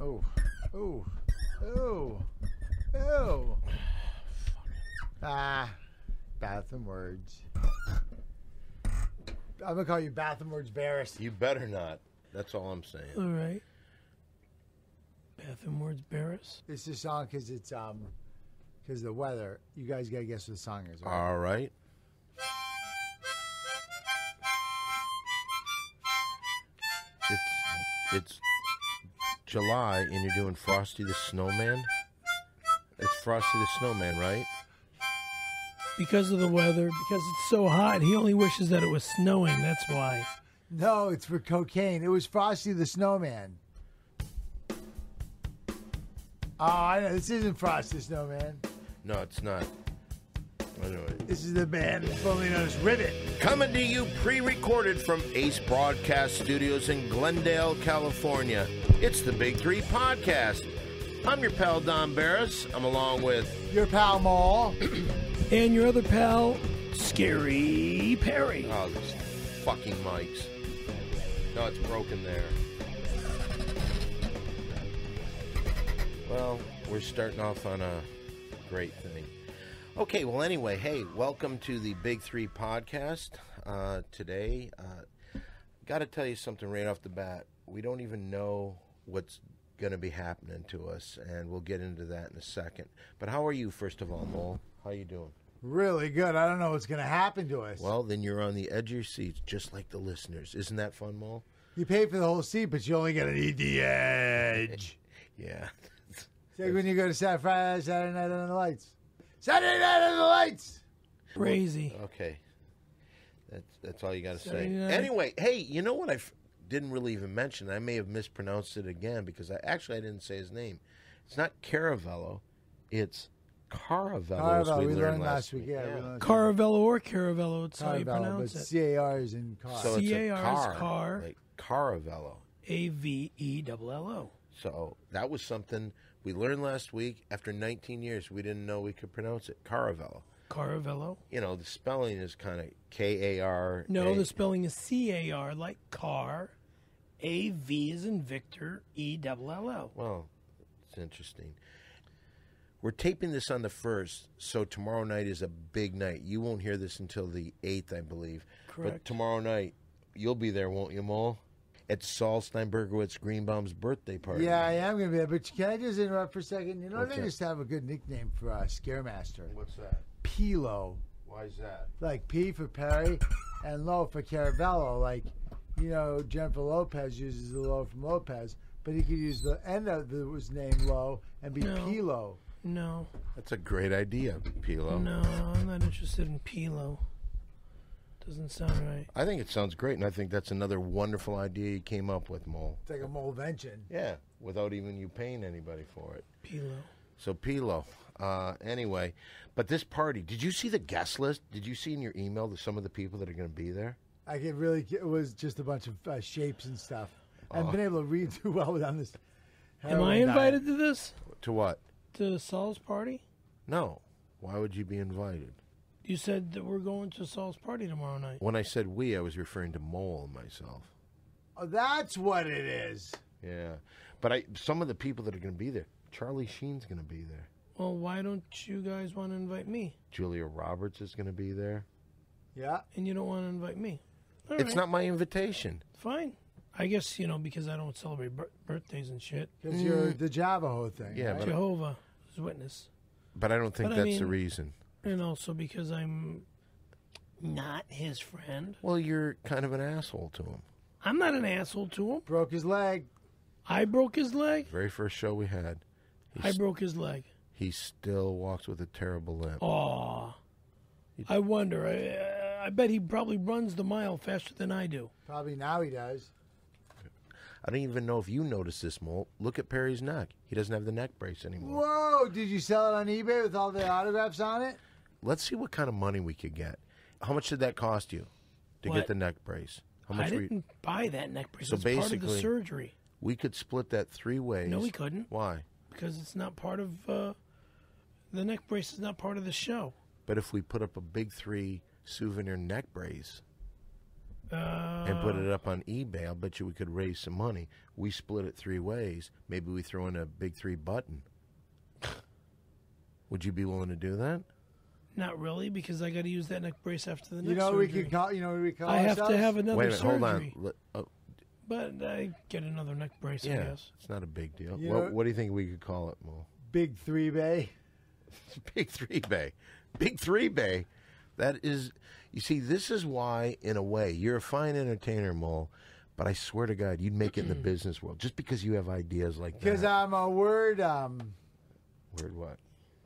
Oh. Oh. Oh. Oh. Bathroom words. I'm gonna call you Bathroom Words Barris. You better not. That's all I'm saying. All right. Bathroom Words Barris. It's a song because it's because of the weather. You guys gotta guess what the song is. Right? All right. It's July and you're doing Frosty the Snowman. It's Frosty the Snowman, right? Because of the weather, because it's so hot, he only wishes that it was snowing. That's why. No, it's for cocaine. It was Frosty the Snowman. Oh, I know. This isn't Frosty the Snowman. No, it's not. Anyway. This is the band formerly known as Rivet. Coming to you pre-recorded from Ace Broadcast Studios in Glendale, California. It's the Big Three Podcast. I'm your pal, Don Barris. I'm along with... Your pal, Maul. And your other pal, Scary Perry. Oh, these fucking mics. No, it's broken there. Well, we're starting off on a great thing. Okay, well, anyway, hey, welcome to the Big Three Podcast. Today, got to tell you something right off the bat. We don't even know what's going to be happening to us, and we'll get into that in a second. But how are you, first of all, Mole? How you doing? Really good. I don't know what's going to happen to us. Well, then you're on the edge of your seats, just like the listeners. Isn't that fun, Mole? You pay for the whole seat, but you only get to eat the edge. Yeah. It's like when you go to Saturday Night Under the Lights. Saturday Night Under the Lights! Crazy. Okay. That's all you got to say. Saturday night. Anyway, hey, you know what didn't really even mention? I may have mispronounced it again because I didn't say his name. It's not Caravello. It's Caravello. As We learned last week. Yeah. Caravello or Caravello, it's how you Caravello, pronounce but it. C-A-R is in car. So it's a C-A-R is car. Like Caravello. Avelllo. So that was something we learned last week. After 19 years, we didn't know we could pronounce it. Caravello. Caravello. You know, the spelling is kind of K-A-R. No, the spelling is C-A-R, like car. A-V is in Victor, E-double-L-O. Well, it's interesting. We're taping this on the 1st, so tomorrow night is a big night. You won't hear this until the 8th, I believe. Correct. But tomorrow night, you'll be there, won't you, Mole? At Saul Steinbergowitz Greenbaum's birthday party. Yeah, I am going to be there. But can I just interrupt for a second? You know, What's they that? just have a good nickname for Scaremaster. What's that? Pilo. Why is that? Like P for Perry and Lo for Caravello. Like, you know, Jennifer Lopez uses the Lo from Lopez, but he could use the end of his name Lo and be No. Pilo. No. That's a great idea, Pilo. No, I'm not interested in Pilo. Doesn't sound right. I think it sounds great, and I think that's another wonderful idea you came up with, Mole. It's like a molevention. Yeah, without even you paying anybody for it. Pilo. So, Pilo. Anyway, but this party, did you see the guest list? Did you see in your email some of the people that are going to be there? It was just a bunch of shapes and stuff. I haven't been able to read too well on this. Am I heroin diet. invited to this? To what? To Saul's party? No. Why would you be invited? You said that we're going to Saul's party tomorrow night. When I said we, I was referring to Mole and myself. Oh, that's what it is. Yeah. But some of the people that are going to be there, Charlie Sheen's going to be there. Well, why don't you guys want to invite me? Julia Roberts is going to be there. Yeah. And you don't want to invite me? All It's right. not my invitation. Fine. I guess, because I don't celebrate birthdays and shit. Because you're the Javaho thing. Yeah, right? but- Jehovah's Witness. But I don't think But I that's the mean- reason. And also because I'm not his friend. Well, you're kind of an asshole to him. I'm not an asshole to him. Broke his leg. I broke his leg. Very first show we had, I broke his leg. he still walks with a terrible limp. Aw. I wonder. I bet he probably runs the mile faster than I do. Probably now he does. I don't even know if you noticed this, Mole. Look at Perry's neck. He doesn't have the neck brace anymore. Whoa! Did you sell it on eBay with all the autographs on it? Let's see what kind of money we could get. How much did that cost you to What? get the neck brace? How much I were you- didn't buy that neck brace. So It's part of the basically- surgery. We could split that 3 ways. No, we couldn't. Why? Because it's not part of the neck brace is not part of the show. But if we put up a big 3 souvenir neck brace, and put it up on eBay. I'll bet you we could raise some money. We split it 3 ways. Maybe we throw in a big 3 button. Would you be willing to do that? Not really, because I got to use that neck brace after the next You know, surgery. we could call. You know, what we call I have ourselves? to have another Wait a minute, surgery. hold on. But I get another neck brace, I Yeah, guess. it's not a big deal. You know- What do you think we could call it, Mo? Big 3-bay. Big 3-bay. Big 3-bay. That is, you see, this is why, in a way, you're a fine entertainer, Mo, but I swear to God, you'd make it in the business world just because you have ideas like that. Because I'm a word. Word what?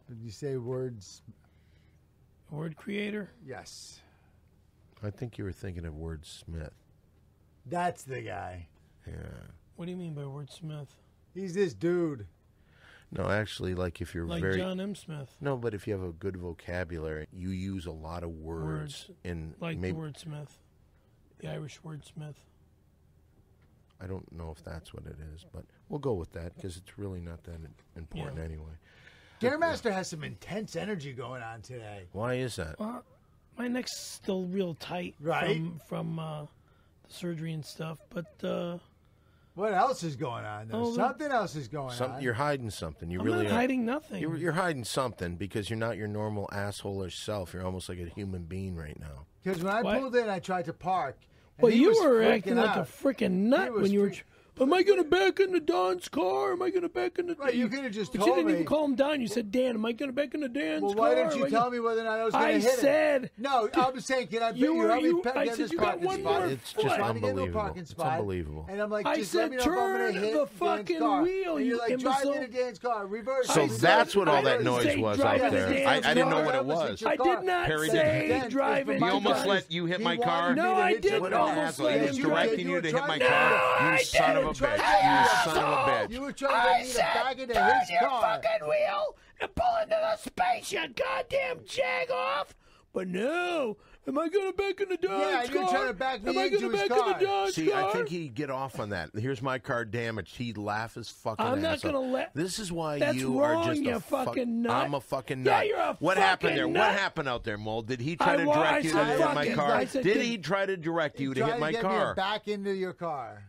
Did you say words? Word creator? Yes. I think you were thinking of Wordsmith. That's the guy. Yeah. What do you mean by wordsmith? He's this dude. No, actually, like if you're Like very... John M. Smith. No, but if you have a good vocabulary, you use a lot of words in... Like maybe, the wordsmith. The Irish wordsmith. I don't know if that's what it is, but we'll go with that because it's really not that important Yeah. anyway. Gearmaster has some intense energy going on today. Why is that? Well, my neck's still real tight Right. from the surgery and stuff, but What else is going on? Though? Oh, Something else is going on. You're hiding something. You I'm really not are. hiding nothing. You're hiding something because you're not your normal asshole self. You're almost like a human being right now. Because when I What? pulled in, I tried to park. and Well, he you was were freaking acting like a out. freaking nut was when you were. freak- Am I going to back into Don's car? Am I going to back into? Right, you could have just But you told didn't me. even call him Don. You said Dan. Am I going to back into Dan's Well, car? why didn't Am you I tell gonna-" me whether or not I was going to I hit said. it? No, I was saying, can I You were- help me you- get I this said you got parking one spot? more It's foot. just Trying to get into a unbelievable. parking It's spot. unbelievable. And I'm like, I just said let me know if I'm turn going to hit the Dan's fucking car. wheel, And you you're like, drive imbecile. into Dan's car, reverse. So I said- that's what all I that didn't noise say was drive out into there. Dan's I didn't know car. what it was. I did not Perry say did. drive He into He almost Dan's- let you hit my car. No, I didn't What an almost asshole. let He him was drive. directing you to hit my No, car. I You son of a didn't. bitch. You son of a bitch. You were trying to get me to back into his car. wheel and pull into the space, you goddamn jag off. But no, am I going to back into Don's Yeah, car? you're trying to back me Am I into gonna his back car. into Don's See, car? I think he'd get off on that. Here's my car damaged. He'd laugh his fucking I'm not ass off. gonna let- This is why That's you are wrong, just you a fucking nut. I'm a fucking Yeah, nut. you're a what happened there? fucking What nut. happened out there, Mole? Did he try to I direct you to said hit my fucking- car? I said Did get- he try to direct you to Trying hit my get me car? back into your car.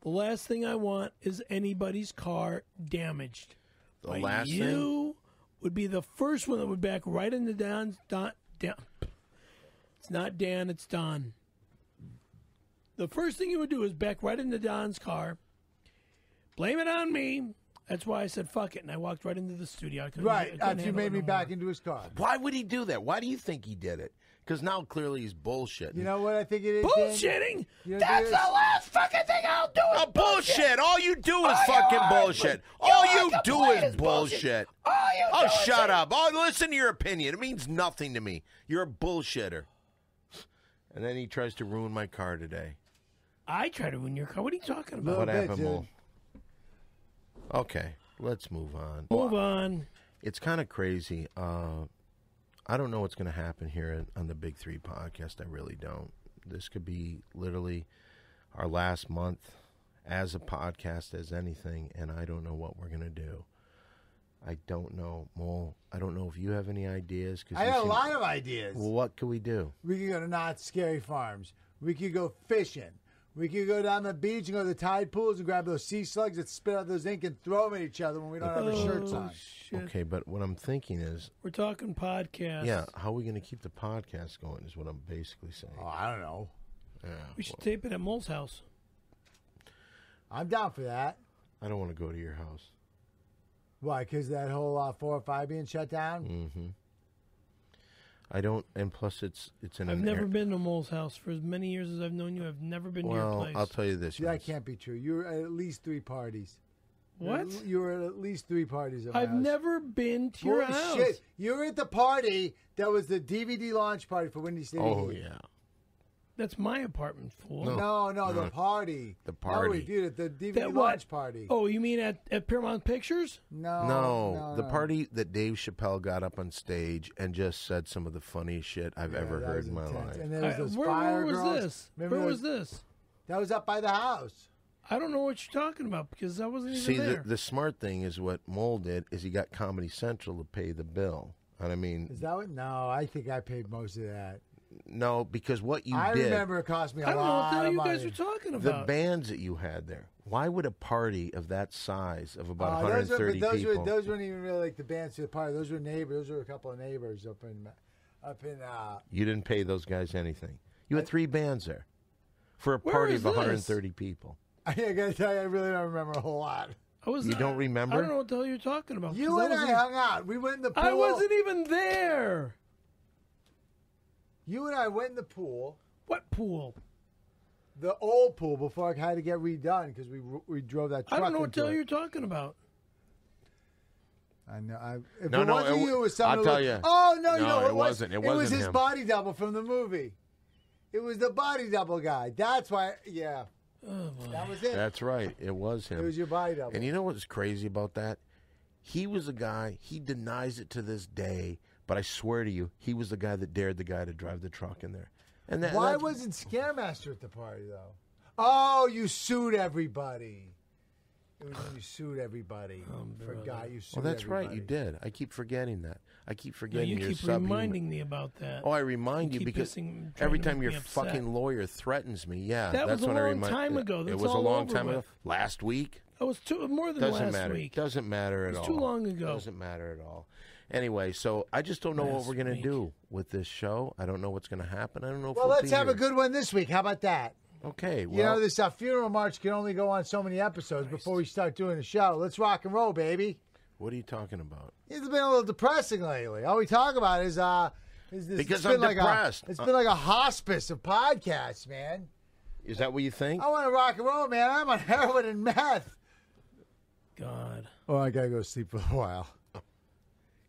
The last thing I want is anybody's car damaged. The But last thing? you would be the first one that would back right into Don. It's not Dan, it's Don. The first thing you would do is back right into Don's car, blame it on me. That's why I said fuck it, and I walked right into the studio. I couldn't- I Right, couldn't after you handle it made me no back more. into his car. Why would he do that? Why do you think he did it? Because now clearly he's bullshitting. You know what I think it is? Dan? Bullshitting? You know, That's the there's- last fucking thing I'll do is Oh, bullshit! All you do is All fucking you are bullshit. is- All your you do complaint is is bullshit. bullshit. All you Oh, do is shut say- up. Oh, listen to your opinion. It means nothing to me. You're a bullshitter. And then he tries to ruin my car today. I try to win your car. What are you talking about? Little What bit, happened, dude. Mo? Okay, let's move on. Move on. It's kind of crazy. I don't know what's going to happen here on the Big Three podcast. I really don't. This could be literally our last month as a podcast, as anything, and I don't know what we're going to do. I don't know, Mole. I don't know if you have any ideas. Cause I you got a seem- lot of ideas. Well, what could we do? We could go to Not Scary Farms. We could go fishing. We could go down the beach and go to the tide pools and grab those sea slugs that spit out those ink and throw them at each other when we don't have our shirts Oh, on. shit. Okay, but what I'm thinking is, We're talking podcast. yeah, how are we going to keep the podcast going is what I'm basically saying. Oh, I don't know. Yeah, We should tape it at Mole's house. I'm down for that. I don't want to go to your house. Why? Because that whole 4 or 5 being shut down? Mm-hmm. I don't, and plus it's in I've an never air- been to Mole's house. For as many years as I've known you, I've never been to your Well, place. I'll tell you this. See, that Russ. can't be true. You were at least 3 parties. What? You were at least 3 parties at my I've house. never been to your house. Bullshit. You were at the party that was the DVD launch party for Windy City Oh Heat. yeah, That's my apartment, fool. No, the party. The party. No, dude, at the DVD That what? launch party. Oh, you mean at Paramount Pictures? No, the party that Dave Chappelle got up on stage and just said some of the funniest shit I've Yeah, ever that heard was in my intense. life. And there was those where fire was girls. this? Remember Where was those- this? That was up by the house. I don't know what you're talking about because I wasn't even See, there. the smart thing is what Mole did is he got Comedy Central to pay the bill. And I mean, Is that what? No, I think I paid most of that. No, because what you I did, remember it cost me a I don't know what the lot hell of you money. guys were talking the about. bands that you had there. Why would a party of that size of about Those 130 people? those weren't even really like the bands to the party. Those were neighbors. Those were a couple of neighbors up in. You didn't pay those guys anything. You had 3 bands there for a Where party is of this? 130 people. I gotta tell you, I really don't remember a whole lot. You don't remember? I don't know what the hell you're talking about. You 'cause and I wasn't- hung out. We went in the pool. I wasn't even there. You and I went in the pool, What pool? the old pool, before I had to get redone because we drove that truck. I don't know what into the hell it. you're talking about. I know. If No, it no, wasn't you, it was someone. I'll who tell looked- you. Oh no, No, no, it wasn't. It was wasn't his him. body double from the movie. It was the body double guy. That's why. Yeah, Oh, boy. that was it. That's right. It was him. It was your body double. And you know what's crazy about that? He was a guy, he denies it to this day, but I swear to you, he was the guy that dared the guy to drive the truck in there. And that, Why that's- wasn't Scaremaster at the party though? Oh, you sued everybody. It was when you sued everybody. Forgot you sued. Well, that's right, you everybody. did. I keep forgetting that. I keep No, forgetting you your keep subhuman- reminding me about that. Oh, I remind you keep because trying every to time make your me upset. fucking lawyer threatens me, yeah, That that's was a when I long remind. time ago. It That's was a all long over time ago. with. Last week. That was more than Doesn't last matter. week. Doesn't matter at It all. was too long ago. Doesn't matter at all. Anyway, so I just don't know what Last we're gonna week. do with this show. I don't know what's gonna happen. I don't know if Well, we'll let's be have a here. good one this week. How about that? Okay. Well, You know, this funeral march can only go on so many episodes before we start doing the show. Let's rock and roll, baby. what are you talking about? It's been a little depressing lately. All we talk about is this. Because it's been I'm like depressed. It's been like a hospice of podcasts, man. Is that what you think? I want to rock and roll, man. I'm on heroin and meth. God. Oh, I gotta go sleep for a while.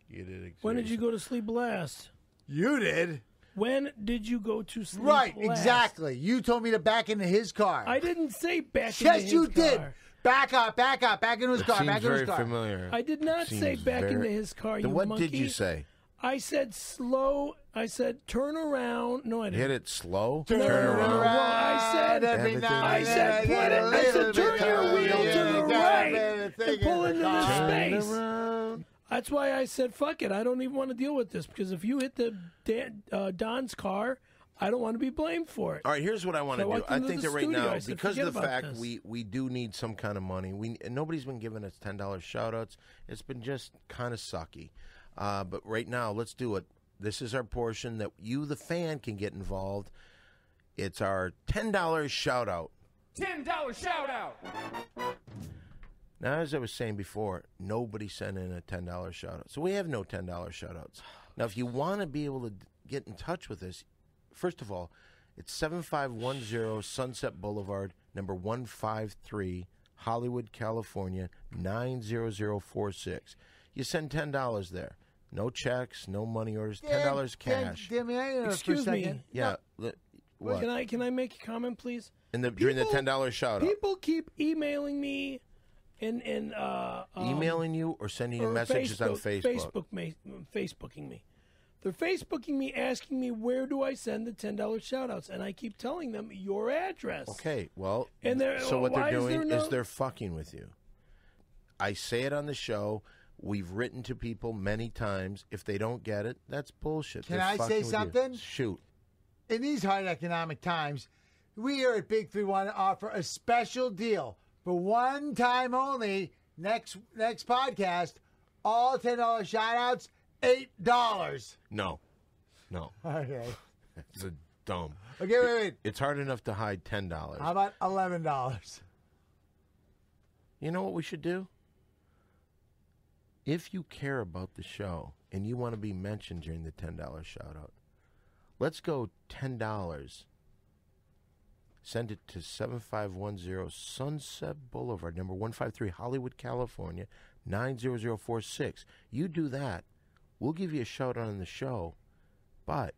You did. When did you go to sleep last? You did. When did you go to sleep Right, last? exactly. You told me to back into his car. I didn't say back into Yes, his you car. did. Back up, back into his car, Seems back into very his car. familiar. I did not say Seems back very- into his car, Then you what monkey. did you say? I said slow. I said turn around. No, I didn't. Hit it slow. Turn around. Well, I said- every Everything- now I and said, then, put get it, a I said, little turn bit your of- wheel to yeah, the you got right a and thing pull in into the the car. space. Around. That's why I said, fuck it. I don't even want to deal with this because if you hit the Don's car, I don't want to be blamed for it. All right, here's what I want So I to do. walked I into think the that right studio. now, I said, because forget of the about fact this. we do need some kind of money, and nobody's been giving us $10 shout-outs. It's been just kind of sucky. But right now, let's do it. This is our portion that you, the fan, can get involved. It's our $10 shout-out. $10 shout out. Now, as I was saying before, nobody sent in a $10 shout-out. So we have no $10 shout-outs. Now, if you want to be able to get in touch with us, first of all, it's 7510 Sunset Boulevard, number 153, Hollywood, California, 90046. You send $10 there. No checks, no money orders, $10 cash. Damn, may I interrupt Excuse for a me. second? Yeah. Well, What? can I make a comment, please? During the People- $10 shout-out. People keep emailing me and Emailing you or sending you or messages on Facebook? Facebooking me. They're Facebooking me, asking me where do I send the $10 shout-outs, and I keep telling them your address. Okay, well, And they're- so what why they're is doing there is no- they're fucking with you. I say it on the show. We've written to people many times. If they don't get it, that's bullshit. Can They're I fucking say with you. something? Shoot. In these hard economic times, we here at Big 3 want to offer a special deal for one time only. Next podcast, all $10 shout outs, $8. No. Okay. It's a dumb. Okay, wait. It's hard enough to hide $10. How about $11? You know what we should do? If you care about the show and you want to be mentioned during the $10 shout out, let's go $10. Send it to 7510 Sunset Boulevard, number 153, Hollywood, California, 90046. You do that, we'll give you a shout out on the show, but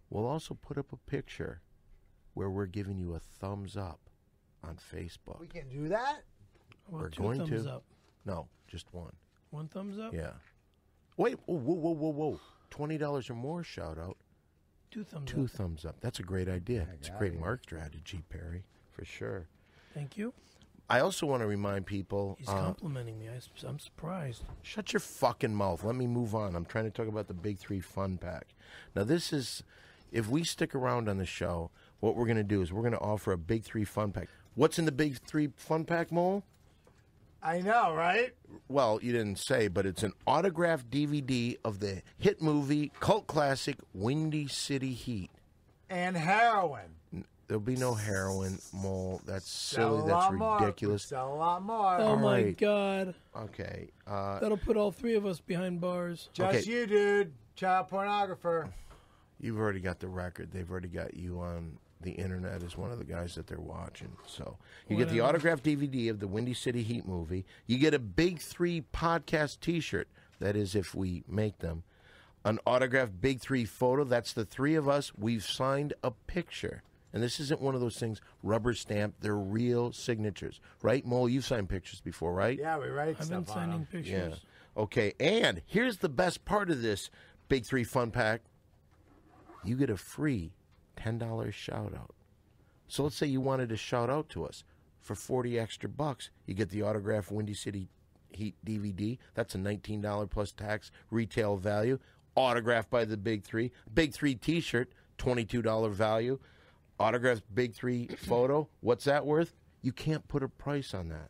we'll also put up a picture where we're giving you a thumbs up on Facebook. We can do that? Well, We're two going thumbs to. up. No, just one. One thumbs up? Yeah. Wait, whoa. $20 or more shout out. Two thumbs Two up. thumbs up. That's a great idea. It's a great mark strategy, Perry, for sure. Thank you. I also want to remind people. He's complimenting me. I'm surprised. Shut your fucking mouth. Let me move on. I'm trying to talk about the Big 3 Fun Pack. Now, this is, if we stick around on the show, what we're going to do is we're going to offer a Big 3 fun pack. What's in the Big 3 fun pack, Mole? I know, right? Well, you didn't say, but it's an autographed DVD of the hit movie, cult classic, Windy City Heat. And heroin. There'll be no heroin, Mole. That's Sell silly. a lot That's more. ridiculous. Sell a lot more. Oh my right. God. Okay. That'll put all three of us behind bars. Just Okay. you, dude. Child pornographer. You've already got the record. They've already got you on the internet as one of the guys that they're watching. So you get the Whatever. autographed DVD of the Windy City Heat movie. You get a Big 3 podcast T-shirt. That is, if we make them. An autographed Big 3 photo. That's the three of us. We've signed a picture. And this isn't one of those things, rubber stamp. They're real signatures. Right, Mole? You've signed pictures before, right? Yeah, we write I've been stuff on signing them. pictures. Yeah. Okay, and here's the best part of this Big 3 fun pack. You get a free $10 shout out. So let's say you wanted to shout out to us for 40 extra bucks. You get the autographed Windy City Heat DVD. That's a $19 plus tax retail value. Autographed by the Big 3. Big 3 t-shirt, $22 value. Autographed Big 3 photo. What's that worth? You can't put a price on that.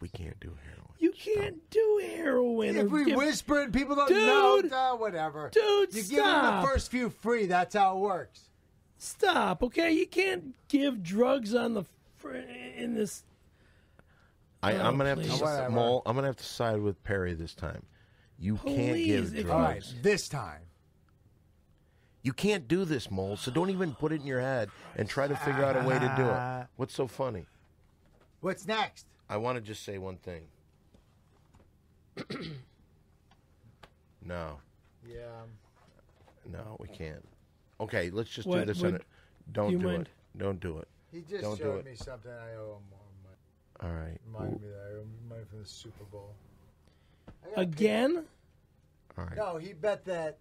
We can't do heroin. You can't do heroin. If or we give- whisper and people don't Dude! know, whatever. Dude, you give them the stop. first few free. That's how it works. Stop, okay? You can't give drugs on the in this. I'm gonna have please. to Whatever. Mole, I'm gonna have to side with Perry this time. You can't give Please, if All right, drugs. this time. You can't do this, Mole. So don't even put it in your head and try to figure out a way to do it. What's so funny? What's next? I want to just say one thing. No, we can't. Okay, let's just do What this. would- Don't you do mind? it. Don't do it. He just Don't do showed it. me something I owe him more money. All right. Remind me that I owe him money from the Super Bowl. I got Again? All right. No, he bet that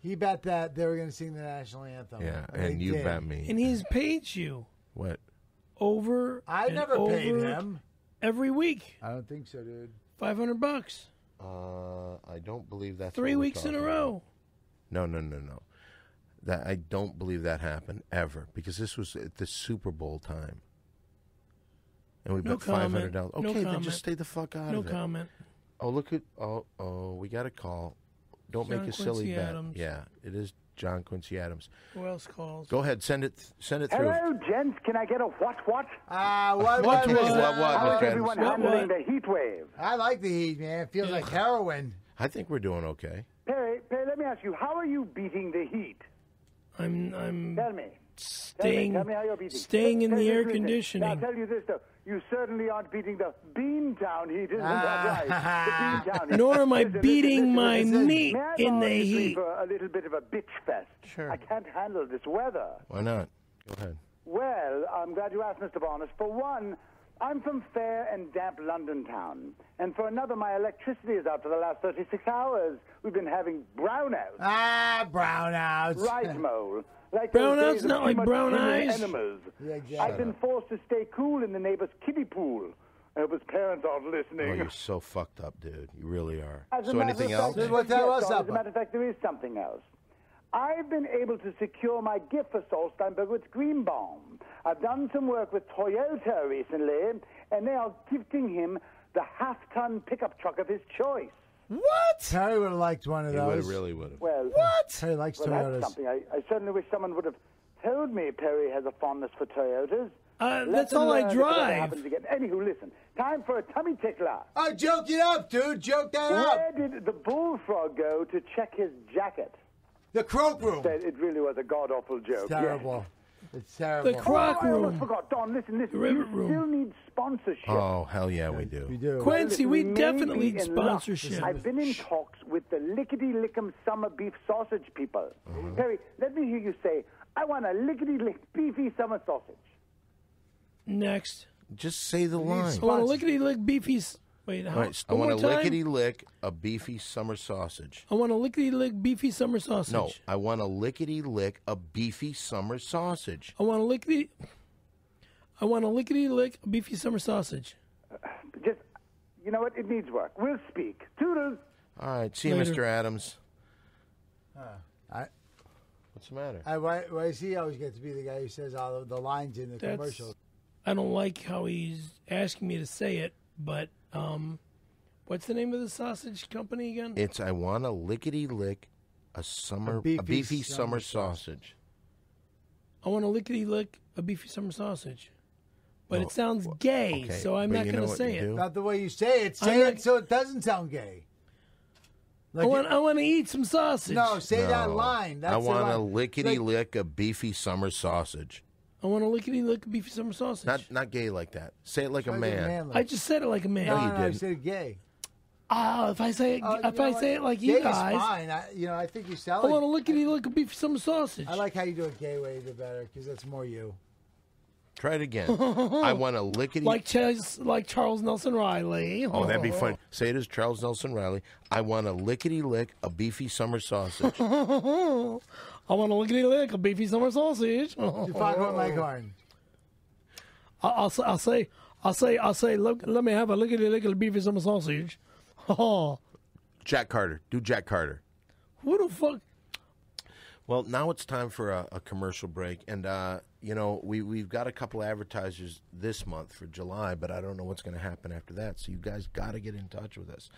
they were going to sing the national anthem. Yeah, they and you did. bet me. And he's paid you What? over. I and never paid over him. every week. I don't think so, dude. $500. I don't believe that's 3 what we're weeks in a talking row. about. No. That I don't believe that happened ever because this was at the Super Bowl time, and we No bet $500. comment. Okay, No then comment. just stay the fuck out No of it. comment. Oh, look at we got a call. Don't John make a silly Quincy bet. Adams. Yeah, it is John Quincy Adams. Who else calls? Go ahead, send it through. Hello, gents. Can I get a what? What What, was what? that? What, How is Mr. everyone What, handling what? the heat wave? I like the heat, man. It feels like heroin. I think we're doing okay. Perry, let me ask you, how are you beating the heat? I'm Tell me. staying Tell me how you're beating. staying in Tell the me air this, listen. Now, conditioning. I'll tell you this, though. You certainly aren't beating the Beantown heat, isn't that right? The Beantown heat. Nor am I Listen, beating my listen. meat May I in borrow the you three heat. for a little bit of a bitch fest? Sure. I can't handle this weather. Why not? Go ahead. Well, I'm glad you asked, Mr. Barnes. For one, I'm from fair and damp London town. And for another, my electricity is out for the last 36 hours. We've been having brownouts. Brownouts. Right, Mole. Like Brownouts, those days of not too like much brown killer eyes? Enemas. Yeah, exactly. I've been forced to stay cool in the neighbor's kiddie pool. I hope his parents aren't Oh, listening. you're so fucked up, dude. You really are. As a So matter anything of else? fact, What the hell yes, was Don, that? As a matter of fact, there is something else. I've been able to secure my gift for Saul Steinberg's Green Bomb. I've done some work with Toyota recently, and they are gifting him the half-ton pickup truck of his choice. What? Terry would have liked one of He would those. have, really would have. Well, Terry likes well, Toyotas. that's something. I certainly wish someone would have told me Perry has a fondness for Toyotas. That's Lesson all I learned if it ever drive. happens again. Anywho, listen. Time for a tummy tickler. Oh, joke it up, dude. Joke that up. Where did the bullfrog go to check his jacket? The croak room. Said it really was a god-awful joke. It's terrible. It's terrible. The croc I almost room. forgot. Don, listen. The river You room. still need sponsorship. Oh, hell yeah, we We do. do. Quincy, we may definitely be need in luck. sponsorship. I've been in talks with the Lickety-Lickum Summer Beef Sausage people. Perry, let me hear you say, I want a lickety-lick beefy summer sausage. Next. Just say the line. I want a lickety-lick beefy... Wait, how? All right, I one want a more time? lickety-lick, a beefy summer sausage. I want a lickety-lick beefy summer sausage. No, I want a lickety-lick, a beefy summer sausage. I want a lickety... I want a lickety-lick beefy summer sausage. Just, you know what? It needs work. We'll speak. Toodles. All right, see you, Later. Mr. Adams. What's the matter? Why does he always get to be the guy who says all of the lines in the commercial? I don't like how he's asking me to say it, but what's the name of the sausage company again? It's I want a lickety lick, a beefy summer sausage. I want a lickety lick, a beefy summer sausage. But it sounds gay, okay, so I'm but not you going know to what say you it. do? Not the way you say it. Say it so it doesn't sound gay. I want to eat some sausage. No, say that line. That's I want the a line. lickety lick, a beefy summer sausage. I want a lickety lick, a beefy summer sausage. Not gay like that. Say it like a Like man. manly. I just said it like a man. No, you I didn't. said gay. If I say it, say it like gay you guys, is fine. I think you sound I like. want a lickety lick, a beefy summer sausage. I like how you do it gay way the better because that's more you. Try it again. I want a lickety. like Charles Nelson Riley. Oh, that'd be fun. Say it as Charles Nelson Riley. I want a lickety lick, a beefy summer sausage. I want a lickety lick, a beefy summer sausage. You Foghorn Leghorn. I'll say, look, let me have a lickety lick, a beefy summer sausage. Jack Carter. Do Jack Carter. Who the fuck? Well, now it's time for a commercial break, and we've got a couple advertisers this month for July, but I don't know what's going to happen after that. So you guys got to get in touch with us.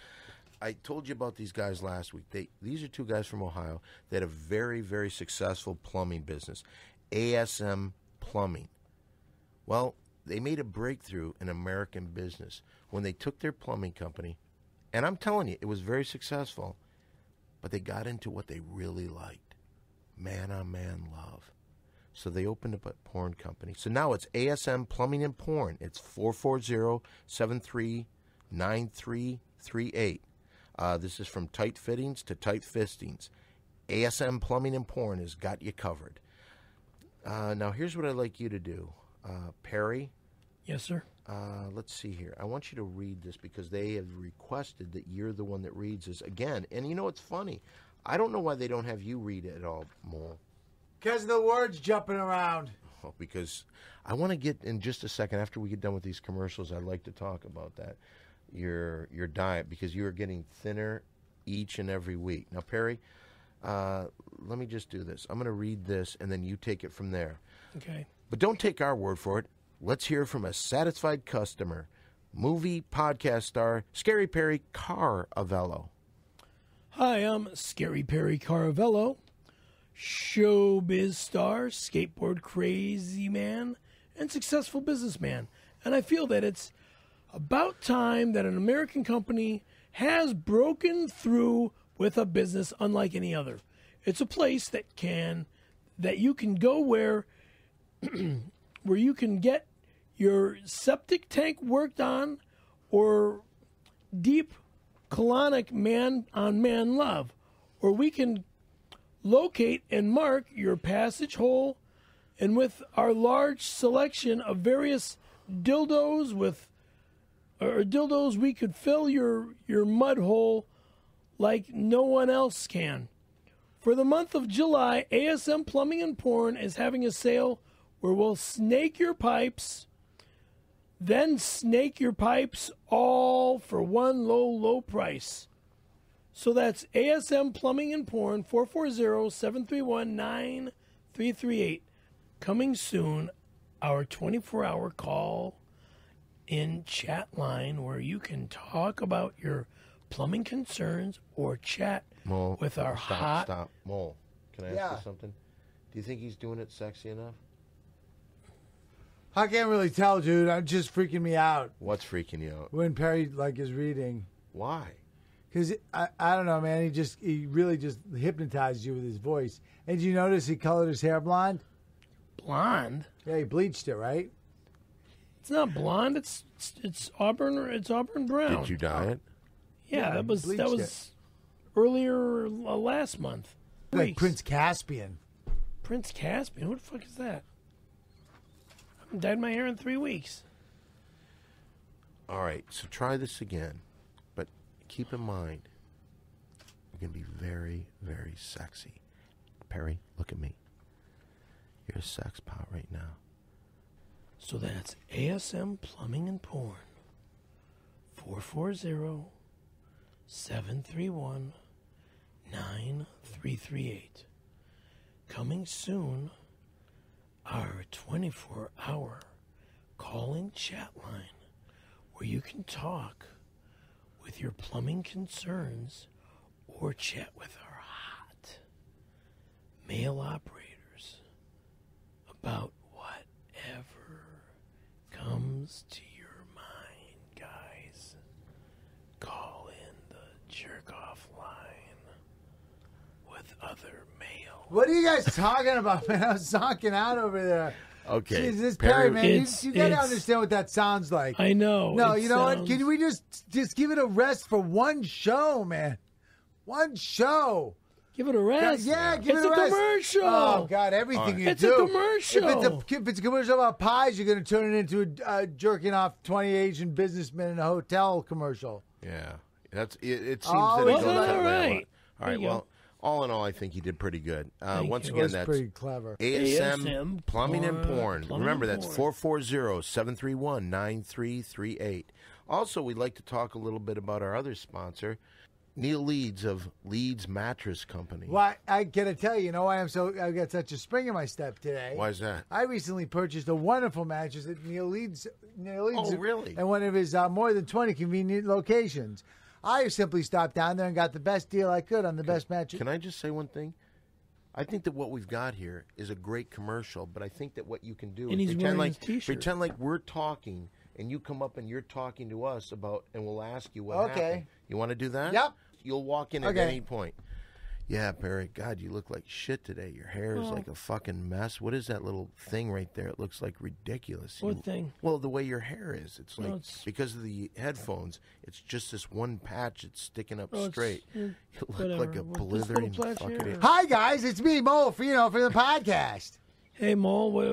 I told you about these guys last week. These are two guys from Ohio. They had a very, very successful plumbing business, ASM Plumbing. Well, they made a breakthrough in American business when they took their plumbing company, and I'm telling you, it was very successful, but they got into what they really liked. Man-on-man love. So they opened up a porn company. So now it's ASM Plumbing and Porn. It's 440-739338. This is from tight fittings to tight fistings. ASM Plumbing and Porn has got you covered. Now here's what I'd like you to do. Perry? Yes, sir. Let's see here. I want you to read this because they have requested that you're the one that reads this again. And you know what's funny? I don't know why they don't have you read it at all, Mole. Because the words jumping around. Oh, because I want to get in just a second after we get done with these commercials. I'd like to talk about that, your diet, because you are getting thinner each and every week. Now, Perry, let me just do this. I'm going to read this, and then you take it from there. Okay. But don't take our word for it. Let's hear from a satisfied customer, movie podcast star, Scary Perry Caravello. Hi, I'm Scary Perry Caravello, showbiz star, skateboard crazy man, and successful businessman. And I feel that it's about time that an American company has broken through with a business unlike any other. It's a place that you can go where you can get your septic tank worked on or deep colonic man-on-man love, or we can locate and mark your passage hole, and with our large selection of various dildos we could fill your mud hole like no one else can. For the month of July, ASM Plumbing and Porn is having a sale where we'll snake your pipes, then snake your pipes all for one low price. So that's ASM Plumbing and Porn, 440-731-9338. Coming soon, our 24-hour call-in chat line where you can talk about your plumbing concerns or chat Mole, with our hot... Stop. Mole, can I ask you something? Do you think he's doing it sexy enough? I can't really tell, dude. I'm just freaking me out What's freaking you out? when Perry is reading. Why? Because I don't know, man. He really just hypnotized you with his voice. And did you notice he colored his hair blonde? Blonde? Yeah, he bleached it, right? It's not blonde. It's auburn. It's auburn brown. Did you dye it? Yeah, that was bleached it. earlier last month. Like Weeks. Prince Caspian. Prince Caspian. Who the fuck is that? I haven't dyed my hair in 3 weeks. All right, so try this again. But keep in mind, you're going to be very, very sexy. Perry, look at me. You're a sex pot right now. So that's ASM Plumbing and Porn. 440-731-9338. 9338. Coming soon, our 24-hour calling chat line where you can talk with your plumbing concerns or chat with our hot male operators about whatever comes to your mind, guys. Call in the jerk-off line with other male. What are you guys talking about, man? I was zonking out over there. Okay. Jeez, this Perry, man, you got to it's- understand what that sounds like. I know. No, it you know what? sounds- Can we just give it a rest for one show, man? One show. Give it a rest. Yeah, give it's it a rest. commercial. Oh God, everything you It's do. a commercial. If it's a commercial about pies, you're going to turn it into a jerking off 20 Asian businessmen in a hotel commercial. Yeah, that's it. It seems Oh, that it well, goes that all way. right. All There right. you Well, go. all in all, I think you did pretty good. Once you. It again, was that's pretty clever. ASM Plumbing and Porn. Plumbing Remember, and that's Porn. 440-731-9338. Also, we'd like to talk a little bit about our other sponsor, Neil Leeds of Leeds Mattress Company. Why I gotta tell you, why I got such a spring in my step today. Why is that? I recently purchased a wonderful mattress at Neil Leeds. Oh, really? And one of his more than 20 convenient locations. I simply stopped down there and got the best deal I could on the best mattress. Can I just say one thing? I think that what we've got here is a great commercial, but I think that what you can do And is he's pretend wearing like his T-shirt. pretend like we're talking, and you come up and you're talking to us about, and we'll ask you what Okay. happened. You want to do that? Yep. You'll walk in at Okay. any point. Yeah, Perry. God, you look like shit today. Your hair is like a fucking mess. What is that little thing right there? It looks like ridiculous. What thing? Well, the way your hair is. It's like it's- because of the headphones. It's just this one patch that's sticking up Oh, it's- straight. yeah, You look whatever. like a Well, this little blithering patch fucking. here. Hi guys, it's me, Mo, for the podcast. Hey, Mole, what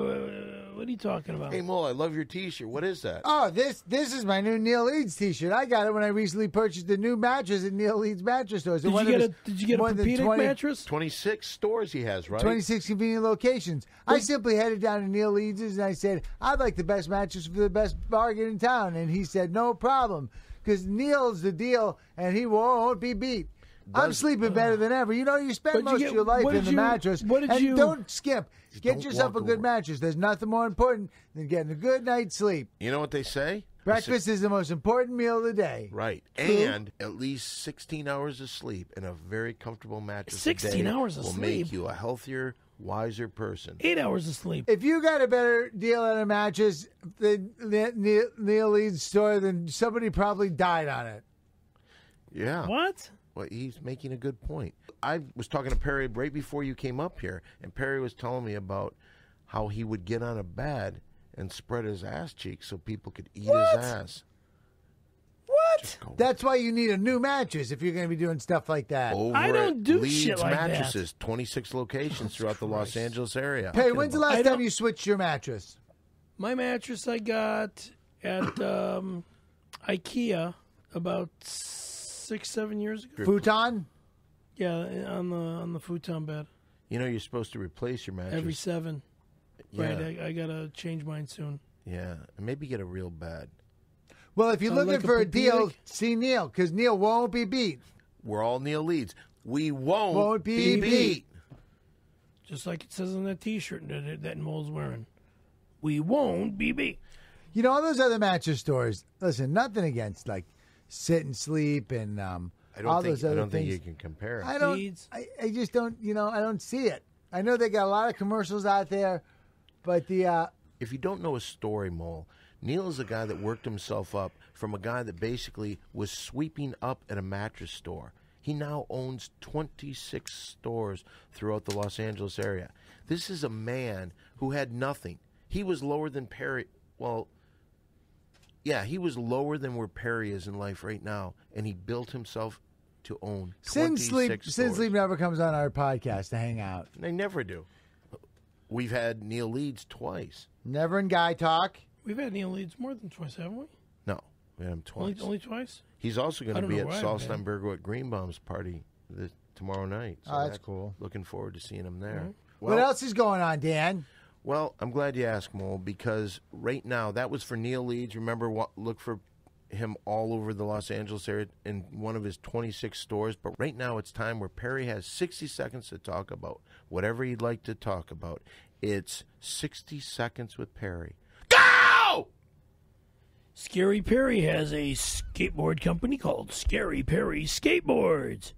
are you talking about? Hey, Mo, I love your T-shirt. What is that? Oh, this is my new Neil Leeds T-shirt. I got it when I recently purchased a new mattress at Neil Leeds Mattress Stores. Did you get a Pedic mattress? 26 stores he has, right? 26 convenient locations. I simply headed down to Neil Leeds' and I said, I'd like the best mattress for the best bargain in town. And he said, no problem, because Neil's the deal and he won't be beat. I'm sleeping better than ever. You spend But you most get- of your life what in did the you- mattress. what did and you- don't skimp. Get don't yourself a walk good over. mattress. There's nothing more important than getting a good night's sleep. You know what they say? Breakfast is the most important meal of the day. Right. And at least 16 hours of sleep and a very comfortable mattress 16 a day hours of will sleep? make you a healthier, wiser person. 8 hours of sleep. If you got a better deal on a mattress than Neil Leeds store, then somebody probably died on it. Yeah. What? Well, he's making a good point. I was talking to Perry right before you came up here, and Perry was telling me about how he would get on a bed and spread his ass cheeks so people could eat his ass. What? That's why you need a new mattress if you're going to be doing stuff like that. Over I don't at do Leeds shit like that. Mattresses, 26 locations throughout the Los Angeles area. Hey, when's the last I time don't- you switched your mattress? My mattress I got at IKEA about 6-7 years ago. Futon? Yeah, on the futon bed. You know you're supposed to replace your mattress. Every 7. Yeah. Right, I gotta change mine soon. Yeah, and maybe get a real bed. Well, if you're Sounds looking like a for a deal, Pedic. see Neil, because Neil won't be beat. We're all Neil Leeds. We won't, Won't be be beat. beat. Just like it says on that T-shirt that Mole's wearing. We won't be beat. All those other mattress stores, listen, nothing against, like, sit and sleep and I all don't those think I other don't things. think you can compare. I don't. Leeds. I just don't. I don't see it. I know they got a lot of commercials out there, but the If you don't know his story, Mole, Neil is a guy that worked himself up from a guy that basically was sweeping up at a mattress store. He now owns 26 stores throughout the Los Angeles area. This is a man who had nothing. He was lower than Perry. Well, yeah, he was lower than where Perry is in life right now, and he built himself to own 26 Sin stores. Sleep never comes on our podcast to hang out. They never do. We've had Neil Leeds twice. Never in Guy Talk. We've had Neil Leeds more than twice, haven't we? No, we had him twice. Only twice? He's also going I to don't be know at where I've Saul been. Steinberger at Greenbaum's party tomorrow night. Oh, that's cool. Looking forward to seeing him there. What else is going on, Dan? Well, I'm glad you asked, Mole, because right now, that was for Neil Leeds. Remember, look for him all over the Los Angeles area in one of his 26 stores. But right now it's time where Perry has 60 seconds to talk about whatever he'd like to talk about. It's 60 Seconds with Perry. Go! Scary Perry has a skateboard company called Scary Perry Skateboards.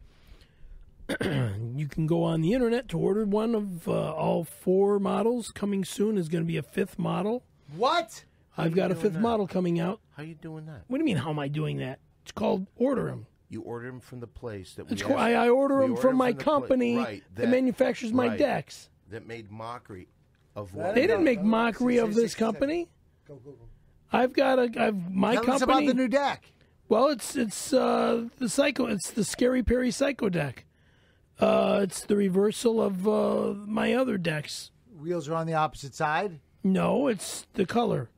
You can go on the internet to order one of all 4 models. Coming soon is going to be a 5th model. What? I've got a 5th model coming out. How you doing that? What do you mean, how am I doing that? It's called Order 'em. You order them from the place that we It's asked- cool. I order we them order from 'em my the pla- company right, that manufactures my right, decks. That made mockery of That what? They didn't make Oh, mockery of this 60 company. Go, go, go. I've my Tell company. us about the new deck. Well, it's the Psycho. It's the Scary Perry Psycho deck. It's the reversal of my other decks. Wheels are on the opposite side. No, it's the color.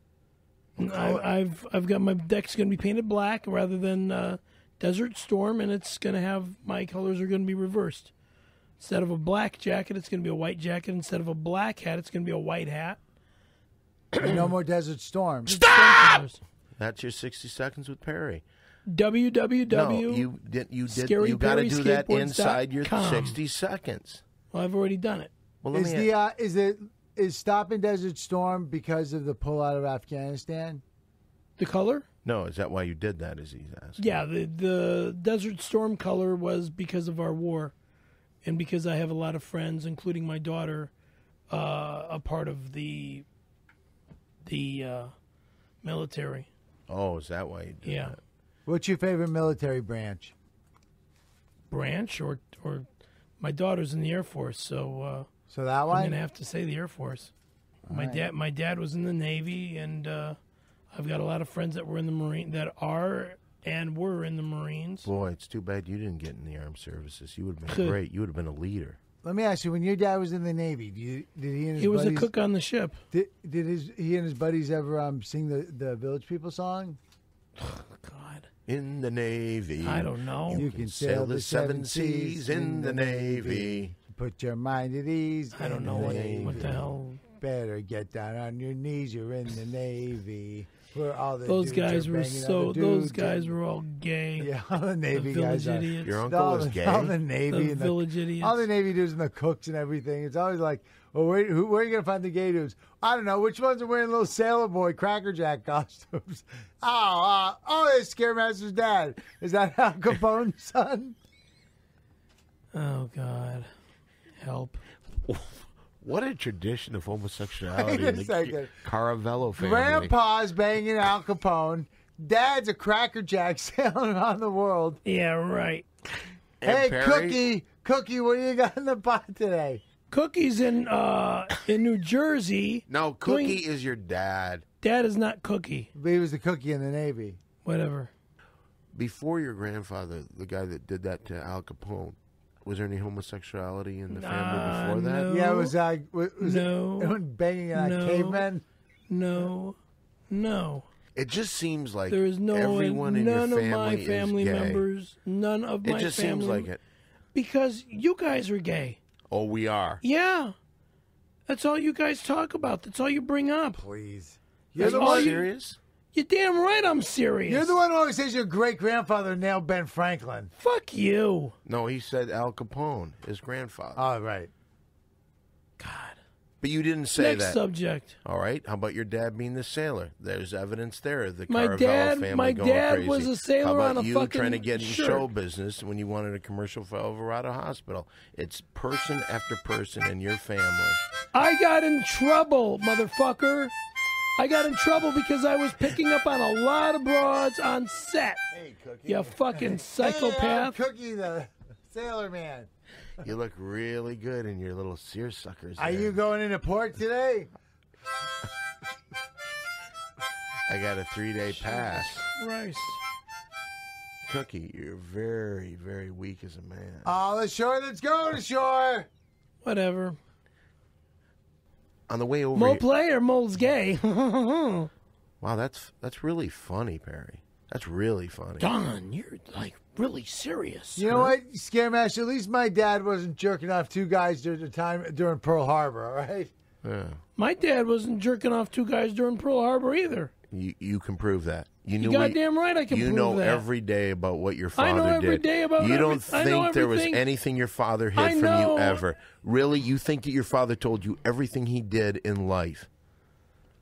I've got my deck's going to be painted black rather than Desert Storm, and it's going to have my colors are going to be reversed. Instead of a black jacket, it's going to be a white jacket. Instead of a black hat, it's going to be a white hat. No more Desert Storm. Stop! That's your 60 Seconds with Perry. www. No, you did. You got to do that inside your ScaryPerrySkateboards.com. 60 seconds. Well, I've already done it. Well, let Is me. is stopping Desert Storm because of the pullout of Afghanistan? The color? No, is that why you did that? Is he's asking? Yeah, the Desert Storm color was because of our war, and because I have a lot of friends, including my daughter, a part of the military. Oh, is that why you did Yeah, that? What's your favorite military branch? branch or my daughter's in the Air Force, so So that I'm one? gonna have to say the Air Force. My dad was in the Navy, and I've got a lot of friends that were in the Marine that are and were in the Marines. Boy, it's too bad you didn't get in the armed services. You would have been great. You would have been a leader. Let me ask you: when your dad was in the Navy, did he and his He was a buddies, cook on the ship. Did he and his buddies ever sing the Village People song? God, In the Navy. I don't know. You can sail the 7 seas in the Navy. Put your mind at ease. I don't in know the what Navy. the hell. Better get down on your knees. You're in the Navy. Where all the Those dudes guys are were banging so. other Those dudes guys and- were all gay. Yeah, all the The Navy village guys are. idiots. Your uncle all was the, gay? All the Navy The and village idiots. all the Navy dudes and the cooks and everything. It's always like, well, where are you going to find the gay dudes? I don't know. Which ones are wearing little sailor boy Cracker Jack costumes? It's Scaremaster's dad. Is that Al Capone's son? Oh God, help! What a tradition of homosexuality in Wait a the second. Caravello family. Grandpa's banging Al Capone. Dad's a Cracker Jack sailing around the world. Yeah, right. And Hey, Perry? Cookie, what do you got in the pot today? Cookie's in New Jersey. No, Cookie is your dad. Dad is not Cookie. He was the cookie in the Navy. Whatever. Before your grandfather, the guy that did that to Al Capone, was there any homosexuality in the family before that? no. Yeah, it was No. it banging on No. cavemen. No. It just seems like There is no everyone in none your of my family family is gay. members. None of It my just family. seems like it. Because you guys are gay. Oh, we are. Yeah. That's all you guys talk about. That's all you bring up. Please. Are You're the you one. serious? You're damn right I'm serious. You're the one who always says your great grandfather nailed Ben Franklin. Fuck you. No, he said Al Capone, his grandfather. Oh, right. God. But you didn't say Next that. subject. All right. How about your dad being the sailor? There's evidence there. The My Caravello dad- family my going dad crazy. was a sailor How about on a you fucking trying to get in shirt. show business when you wanted a commercial for Alvarado Hospital? It's person after person in your family. I got in trouble, motherfucker. I got in trouble because I was picking up on a lot of broads on set. Hey, Cookie. You fucking Hey, I'm psychopath. Cookie, the sailor man. You look really good in your little seersuckers. Are there. you going into port today? I got a 3-day pass. Christ. Cookie, you're very, very weak as a man. All ashore, let's go to shore. Whatever. On the way over Mole here, play or mole's gay? wow, that's really funny, Perry. That's really funny. Don, you're like really serious. You know what, Scaremaster? At least my dad wasn't jerking off two guys during Pearl Harbor, all right? Yeah. My dad wasn't jerking off two guys during Pearl Harbor either. You can prove that. You You knew goddamn right I can You prove know that. every day about what your father I know every did. day about You every- don't I know think there was everything. anything your father hid I from know. you ever. Really? You think that your father told you everything he did in life?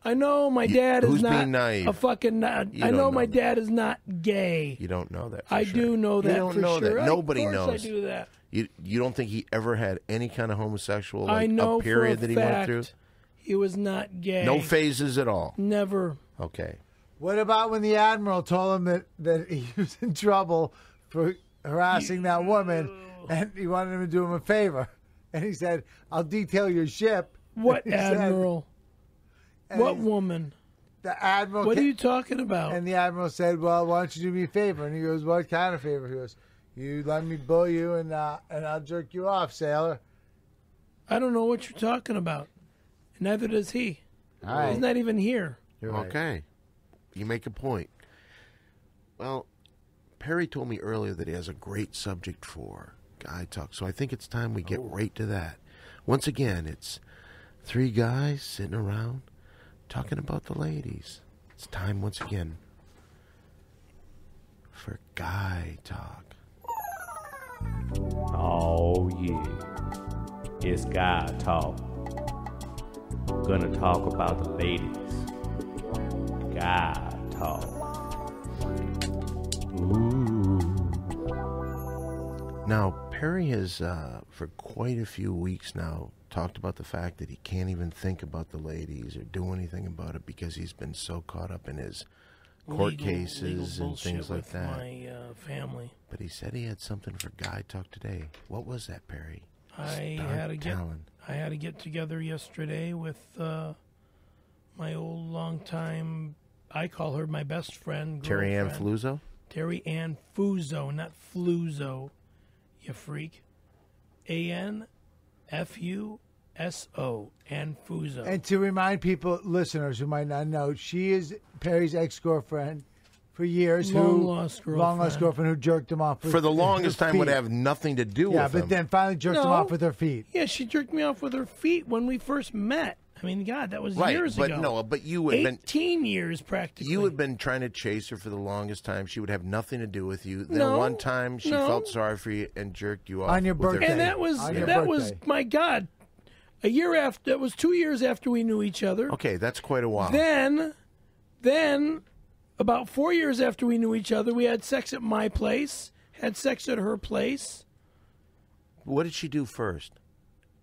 I know my dad who's is not being naive? a fucking. You I don't know know my that. dad is not gay. You don't know that for I sure. do know that You don't for know sure. that. Nobody of course knows. I do that. You don't think he ever had any kind of homosexual I know a period for a that he fact went through? he was not gay. No phases at all. Never. Okay. What about when the admiral told him that he was in trouble for harassing that woman, and he wanted him to do him a favor, and he said, "I'll detail your ship." What And he said- admiral? and What he- woman? The admiral. What are ca- you talking about? And the admiral said, "Well, why don't you do me a favor?" And he goes, "What kind of favor?" He goes, "You let me bull you, and I'll jerk you off, sailor." I don't know what you're talking about. Neither does he. All right. He's not even here. You're right. Okay. You make a point. Well, Perry told me earlier that he has a great subject for guy talk, so I think it's time we get right to that. Once again, it's three guys sitting around talking about the ladies. It's time once again for guy talk. Oh yeah, it's guy talk. Gonna talk about the ladies. Guy talk. Ooh. Now, Perry has, for quite a few weeks now, talked about the fact that he can't even think about the ladies or do anything about it because he's been so caught up in his court cases legal and bullshit things like with that. My family. But he said he had something for Guy Talk today. What was that, Perry? I Start had to get. telling. I had to get together yesterday with my old longtime. I call her my best friend. Terry Ann girlfriend. Fluzzo? Terry Ann Fuso, not Fluzo, you freak. ANFUSO, Ann Fuso. And to remind people, listeners who might not know, she is Perry's ex-girlfriend for years. Long-lost long-lost girlfriend who jerked him off with For the her longest time would feet. have nothing to do Yeah, with but him. then finally jerked him No. off with her feet. Yeah, she jerked me off with her feet when we first met. I mean, God, that was Right, years but ago. no, but you had been 18 years practically. you had been trying to chase her for the longest time. She would have nothing to do with you. Then No, one time she no. felt sorry for you and jerked you off On your with her birthday. feet. And that was On your that was birthday. my God. A year after, that was 2 years after we knew each other. Okay, that's quite a while. Then, about 4 years after we knew each other, we had sex at my place. Had sex at her place. What did she do first?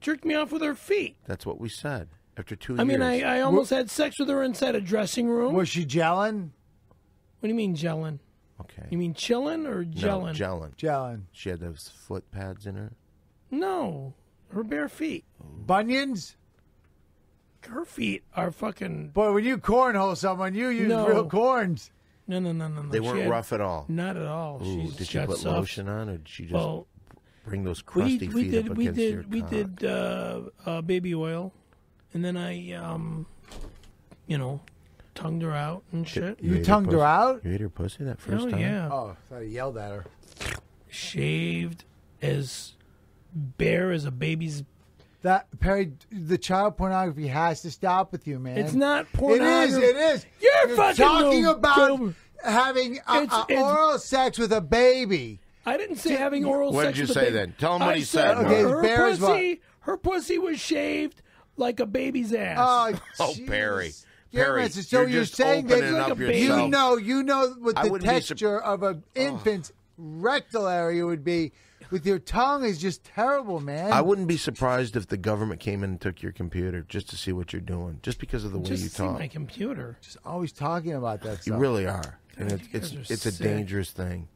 Jerked me off with her feet. That's what we said. After 2 I mean, years. I almost had sex with her inside a dressing room. Was she gelling? What do you mean gelling? Okay. You mean chilling or No, gelling? gelling. Gelling. She had those foot pads in her. No, her bare feet. Bunions? Her feet are fucking. Boy, when you cornhole someone, you use No. real corns. No. They She weren't had- rough at all. Not at all. Ooh, She's did she got put soft- lotion on, or did she just Well, bring those crusty feet up against your we cock? did baby oil, and then I tongued her out and shit. You ate tongued her pussy? out? You ate her pussy that first Oh time? yeah, Oh, I thought he yelled at her. shaved as bare as a baby's. That Perry, the child pornography has to stop with you, man. It's not It pornography. is. It is. You're fucking talking no- about no. having It's- oral sex with a baby. I didn't say having oral What sex. did you with a say baby. then? Tell 'em what I he said, Okay, Her, bare as what? her pussy was shaved like a baby's ass. Oh, Jesus. Perry. Yeah, Perry, Manson, so you're you're just saying that opening up you yourself. know what I the wouldn't be texture of an infant's rectal area would be. With your tongue is just terrible, man. I wouldn't be surprised if the government came in and took your computer just to see what you're doing, just because of the way Just you see talk. my computer. just always talking about that You stuff. really are, and God, it's you guys are it's a sick. dangerous thing.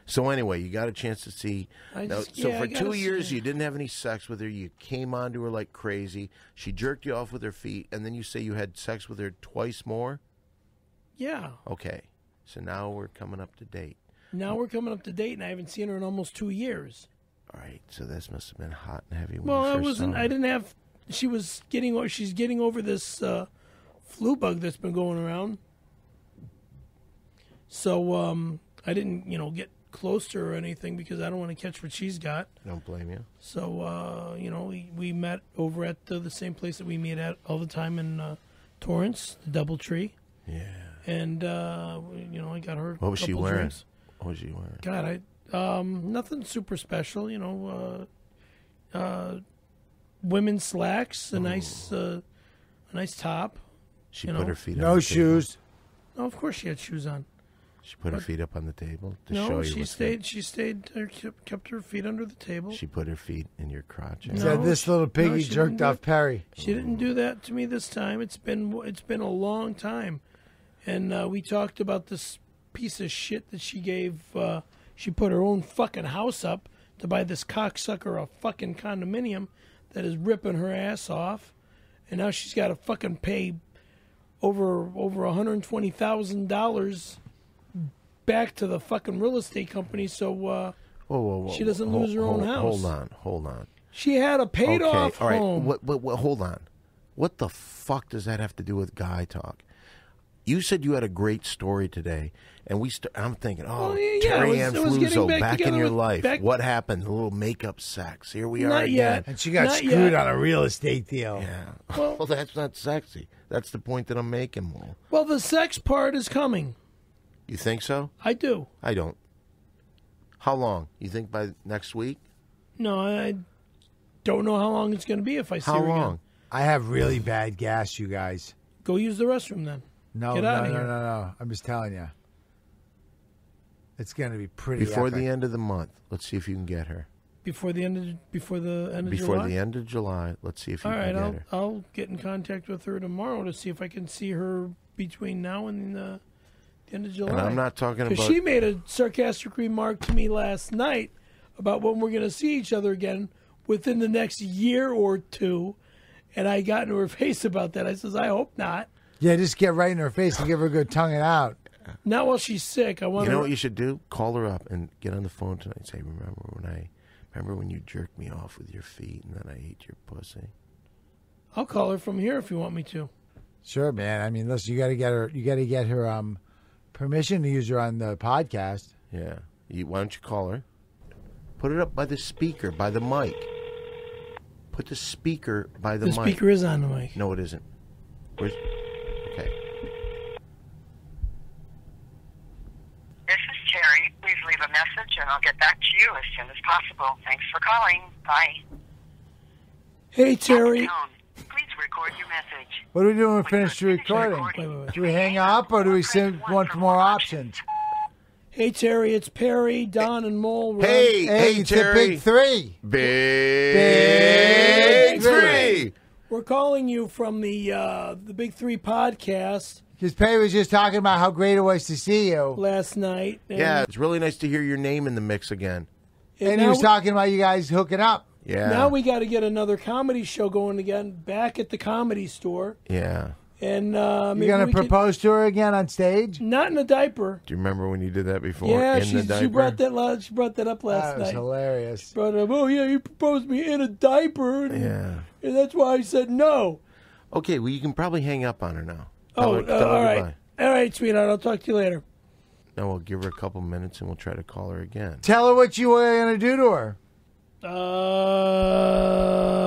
So anyway, you got a chance to see. So I for gotta 2 years, see. you didn't have any sex with her. You came on to her like crazy. She jerked you off with her feet, and then you say you had sex with her twice more. Yeah. Okay, so now we're coming up to date. Now we're coming up to date, and I haven't seen her in almost 2 years. All right, so this must have been hot and heavy. When Well, you I first wasn't. saw her. I didn't have. She's getting over this flu bug that's been going around. So I didn't, get close to her or anything because I don't want to catch what she's got. Don't blame you. So we met over at the same place that we meet at all the time in Torrance, the DoubleTree. Yeah. and I got her. What was she couple wearing? drinks. What was she wearing? God, nothing super special. Women's slacks, a nice top. She You put know. her feet on No the shoes. Oh, of course she had shoes on. Table. She put her feet up on the table to No, show you. she what's stayed. She stayed. Kept her feet under the table. She put her feet in your crotch. No. Said this little piggy she jerked didn't do off it. Perry. She didn't do that to me this time. It's been a long time, and we talked about this piece of shit that she gave. She put her own fucking house up to buy this cocksucker a fucking condominium that is ripping her ass off, and now she's got to fucking pay over $120,000 back to the fucking real estate company. So Whoa. She doesn't lose her own house. Hold on. she had a paid off all right. home. What, hold on. What the fuck does that have to do with guy talk? You said you had a great story today, and I'm thinking, Well, yeah, Terry it Ann was getting Fluzzo, back in together your with- life. back- What happened? A little makeup sex. Here we are Not again. yet. And she got Not screwed yet. on a real estate deal. Yeah. Well- Well, that's not sexy. That's the point that I'm making, Mo. Well, the sex part is coming. You think so? I do. I don't. How long? You think by next week? No, I don't know how long it's going to be if I see How her long? again. I have really bad gas, you guys. Go use the restroom then. No, Get no, outta no, here. no. I'm just telling you. It's going to be pretty Before epic. the end of the month, let's see if you can get her. Before the end of Before July. the end of July, let's see if you All can right, get her. I'll get in contact with her tomorrow to see if I can see her between now and the end of July. And I'm not talking Because about. she made a sarcastic remark to me last night about when we're going to see each other again within the next year or two, and I got into her face about that. I says, I hope not. Yeah, just get right in her face and give her a good tonguing out. Not while she's sick. I want You know her. what you should do? Call her up and get on the phone tonight and say, remember when you jerked me off with your feet and then I ate your pussy? I'll call her from here if you want me to. Sure, man. I mean, listen, you got to get her. You got to get her permission to use her on the podcast. Yeah. Why don't you call her? Put it up by the speaker, by the mic. Put the speaker by the The mic. speaker is on the mic. No, it isn't. Where's? Okay. This is Terry. Please leave a message and I'll get back to you as soon as possible. Thanks for calling. Bye. Hey, Terry. Tone. Please record your message. What do we do when we finish the recording? Wait. Do we hang up or do we want for more options? Hey, Terry. It's Perry, Don, and Mole. We're Hey, Hey, it's the Terry. big three. Big three. We're calling you from the Big Three podcast Because Perry was just talking about how great it was to see you. last night. And, Yeah, it's really nice to hear your name in the mix again. and And he now was we- talking about you guys hooking up. Yeah. Now we got to get another comedy show going again back at the Comedy Store. Yeah. And You're maybe going we to could- propose to her again on stage? not in a diaper. Do you remember when you did that before? Yeah, in the she diaper? brought that. She brought that up last That was night. hilarious. Brought it up. Oh yeah, you proposed me in a diaper, and, Yeah. and that's why I said no. Okay, well, you can probably hang up on her now. Oh, Tell her all right, goodbye. all right, sweetheart. I'll talk to you later. No, we'll give her a couple minutes and we'll try to call her again. Tell her what you were going to do to her.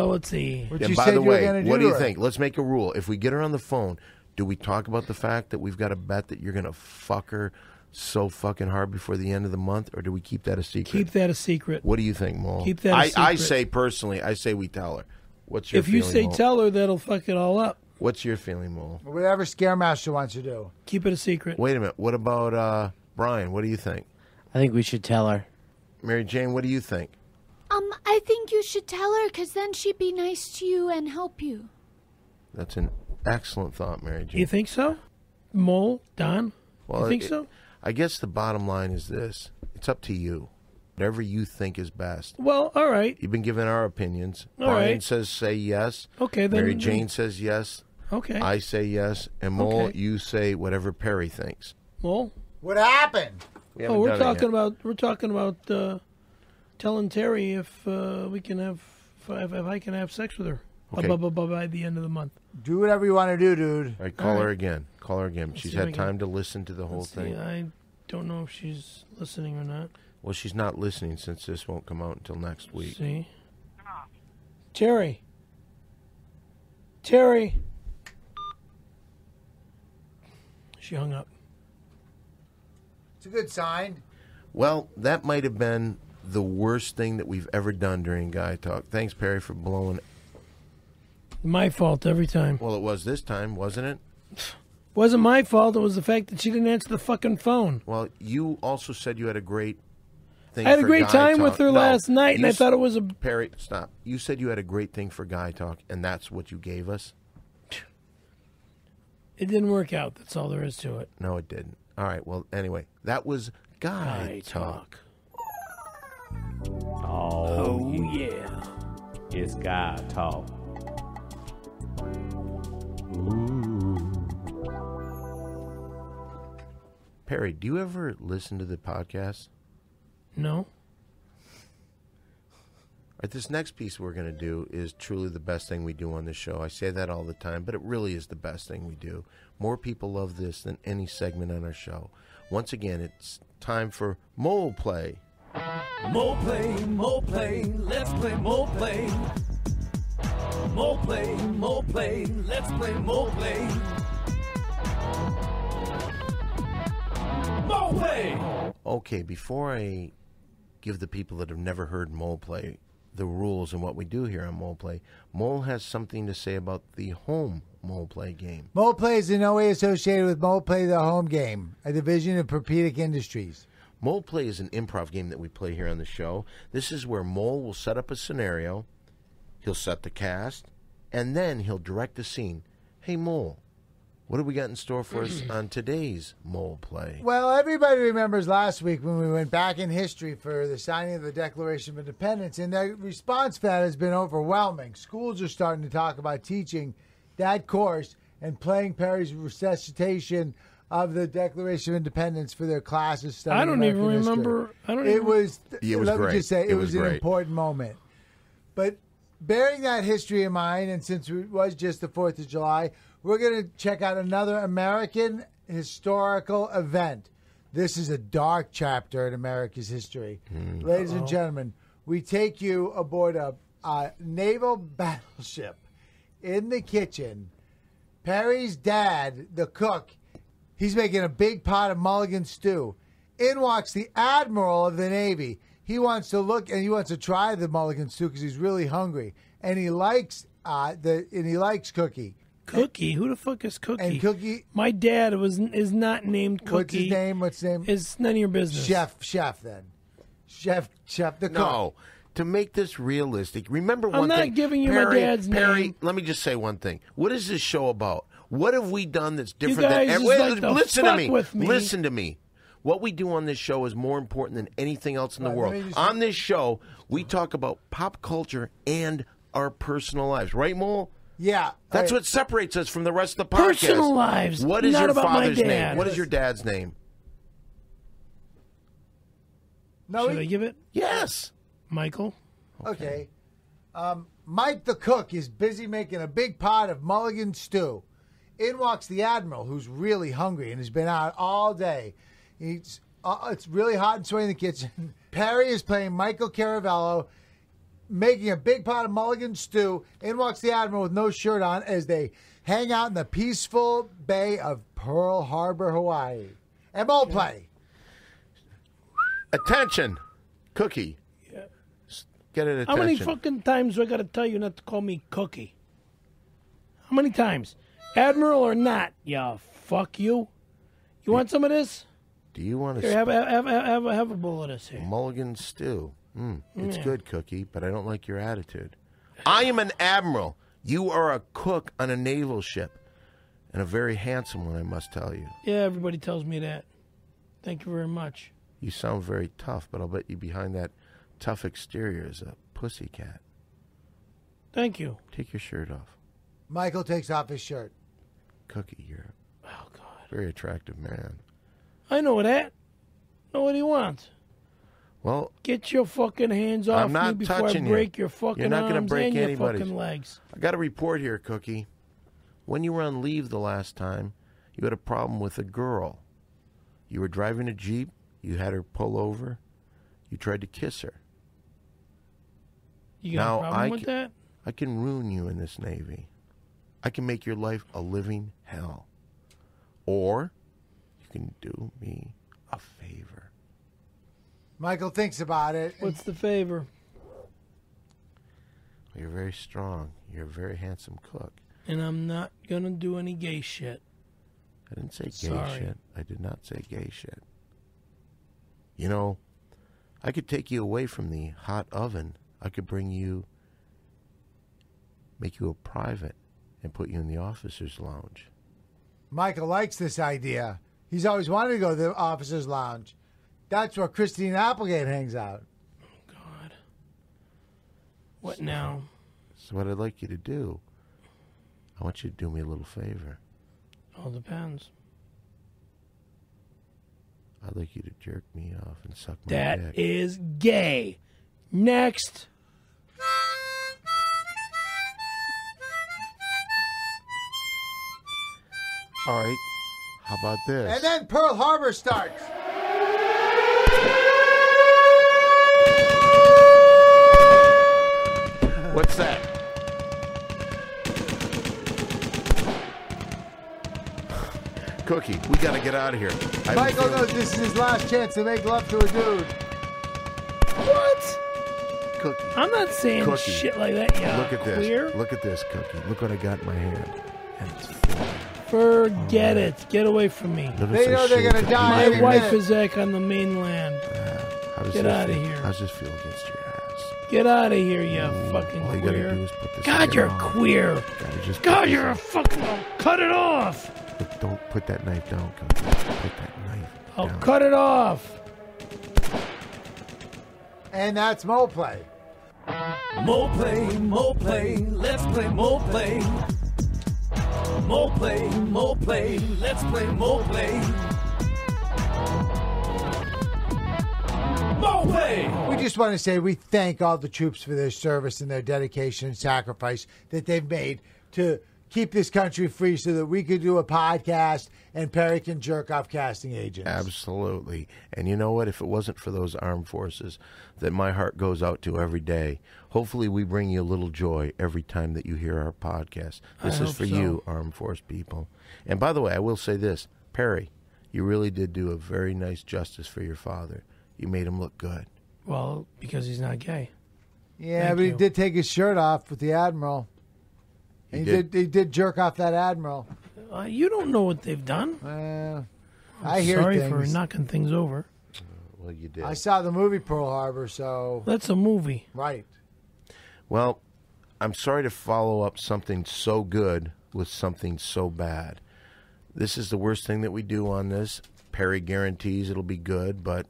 Let's see. What And you by said the you were way, going to do what to do you her. think? Let's make a rule. If we get her on the phone, do we talk about the fact that we've got a bet that you're going to fuck her so fucking hard before the end of the month, or do we keep that a secret? Keep that a secret. What do you think, Mole? Keep that a I secret. say personally, I say we tell her. What's your If you feeling, say Mole? tell her, that'll fuck it all up. What's your feeling, Mole? Whatever Scaremaster wants to do. Keep it a secret. Wait a minute. What about Brian? What do you think? I think we should tell her. Mary Jane, what do you think? I think you should tell her, because then she'd be nice to you and help you. That's an excellent thought, Mary Jane. You think so? Mole, Don? Well, you think so? I guess the bottom line is this. It's up to you. Whatever you think is best. Well, all right. You've been given our opinions. All Brian right. says say yes. Okay, then. Mary Jane says yes. Okay. I say yes. And Mole, Okay. you say whatever Perry thinks. Mole? What happened? We Oh, haven't we're done it talking yet. about telling Terry if we can have if I can have sex with her Okay. by the end of the month. Do whatever you want to do, dude. All right, call All her right. again. Call her again. She's see if I had can- time to listen to the whole Let's see, thing. I don't know if she's listening or not. Well, she's not listening since this won't come out until next week. See, Terry. She hung up. It's a good sign. Well, that might have been the worst thing that we've ever done during Guy Talk. Thanks, Perry, for blowing. My fault every time. Well, it was this time, wasn't it? Wasn't my fault. It was the fact that she didn't answer the fucking phone. Well, you also said you had a great thing. I had a for great Guy time Talk. with her No, last night, and you I thought it was a... Perry, stop. You said you had a great thing for Guy Talk, and that's what you gave us? It didn't work out. That's all there is to it. No, it didn't. All right, well, anyway, that was Guy Talk. Oh, yeah. It's Guy Talk. Ooh. Perry, do you ever listen to the podcast? No. All right, this next piece we're going to do is truly the best thing we do on this show. I say that all the time, but it really is the best thing we do. More people love this than any segment on our show. Once again, it's time for Mole Play. Mole play, let's play mole play. Mole play, let's play mole play. Mole play! Okay, before I give the people that have never heard Mole Play the rules and what we do here on Mole Play, Mole has something to say about the home Mole Play game. Mole Play is in no way associated with Mole Play, the home game, a division of Propedic Industries. Mole Play is an improv game that we play here on the show. This is where Mole will set up a scenario, he'll set the cast, and then he'll direct the scene. Hey, Mole, what have we got in store for us on today's Mole Play? Well, everybody remembers last week when we went back in history for the signing of the Declaration of Independence, and the response to that has been overwhelming. Schools are starting to talk about teaching that course and playing Perry's recitation of the Declaration of Independence for their classes studying I don't even American history. remember. I don't It even. was, Yeah, it was let great. me just say, It it was was an great. important moment. But bearing that history in mind, and since it was just the 4th of July, we're going to check out another American historical event. This is a dark chapter in America's history. Ladies and gentlemen, we take you aboard a naval battleship. In the kitchen, Perry's dad, the cook, he's making a big pot of mulligan stew. In walks the admiral of the Navy. He wants to look and he wants to try the mulligan stew because he's really hungry, and he likes Cookie. Cookie? Who the fuck is Cookie? And Cookie, My dad is not named Cookie. what's his name? What's his name? It's none of your business. Chef. Then, Chef, the cook. No. To make this realistic, remember one I'm not thing. giving you Perry, my dad's Perry, name. let me just say one thing. What is this show about? What have we done that's different guys than... just Wait, like to listen to fuck me. with me. Listen to me. What we do on this show is more important than anything else in the Right, world. let me just- On this show, we talk about pop culture and our personal lives. Right, Mole? Yeah, That's all what separates us from the rest of the podcast. Personal lives, What is not your about my father's dad. name? What is your dad's name? No, Should I give it? Yes. Michael? okay. Mike the cook is busy making a big pot of mulligan stew. In walks the admiral, who's really hungry and has been out all day. It's really hot and sweaty in the kitchen. Perry is playing Michael Caravello, making a big pot of mulligan stew. In walks the admiral with no shirt on as they hang out in the peaceful bay of Pearl Harbor, Hawaii. And Mole Play. Attention. Cookie. Get it attention. How many fucking times do I got to tell you not to call me Cookie? How many times? Admiral or not? Yeah, fuck you. You want some of this? Do you want to... Here, have a bowl of this here. Mulligan stew. It's good, Cookie, but I don't like your attitude. I am an admiral. You are a cook on a naval ship. And a very handsome one, I must tell you. Yeah, everybody tells me that. Thank you very much. You sound very tough, but I'll bet you behind that tough exterior is a pussycat. Thank you. Take your shirt off. Michael takes off his shirt. Cookie, you're Oh, God. a very attractive man. I know that. Know what he wants. Well, Get your fucking hands off I'm not me before I touching you. break your fucking You're not gonna arms break and your anybody's. fucking legs. I got a report here, Cookie. When you were on leave the last time, you had a problem with a girl. You were driving a Jeep. You had her pull over. You tried to kiss her. You got Now, a problem I with ca- that? I can ruin you in this Navy. I can make your life a living hell. Or can do me a favor. Michael thinks about it. What's the favor? You're very strong. You're a very handsome cook. And I'm not going to do any gay shit. I didn't say gay Sorry. shit. I did not say gay shit. You know, I could take you away from the hot oven. I could make you a private and put you in the officer's lounge. Michael likes this idea. He's always wanted to go to the officer's lounge. That's where Christine Applegate hangs out. God. What now? So what I'd like you to do, I want you to do me a little favor. All depends. I'd like you to jerk me off and suck my That dick. is gay. Next. All right. How about this? And then Pearl Harbor starts. What's that? Cookie, we got to get out of here. I have a Michael feeling- knows this is his last chance to make love to a dude. What? Cookie. I'm not saying Cookie. shit like that, yeah. Look at this. Queer? Look at this, Cookie. Look what I got in my hand. And it's full. Forget it. Get away from me. Notice They I know they're shaved gonna the die My beard. any wife minute. is back on the mainland. How does Get this outta feel? here. How's this feel against your ass? Get out of here, you fucking All you gotta queer. do is put this God, in you're your mouth. queer. Gotta just God, put you're a this fucking... I'll cut it off. in. Don't put that knife down, Cookie. Put that knife I'll down. cut it off. And that's Mo Play. More play, let's play more play. More play, let's play more play. More play! We just want to say we thank all the troops for their service and their dedication and sacrifice that they've made to keep this country free so that we could do a podcast and Perry can jerk off casting agents. Absolutely. And you know what? If it wasn't for those armed forces that my heart goes out to every day, hopefully we bring you a little joy every time that you hear our podcast. This I is hope for so. you, armed force people. And by the way, I will say this. Perry, you really did do a very nice justice for your father. You made him look good. Well, because he's not gay. Yeah, Thank but he you. did take his shirt off with the Admiral. He He did? did jerk off that Admiral. You don't know what they've done. I hear Sorry things. for knocking things over. Well, you did. I saw the movie Pearl Harbor, so That's a movie. right. Well, I'm sorry to follow up something so good with something so bad. This is the worst thing that we do on this. Perry guarantees it'll be good, but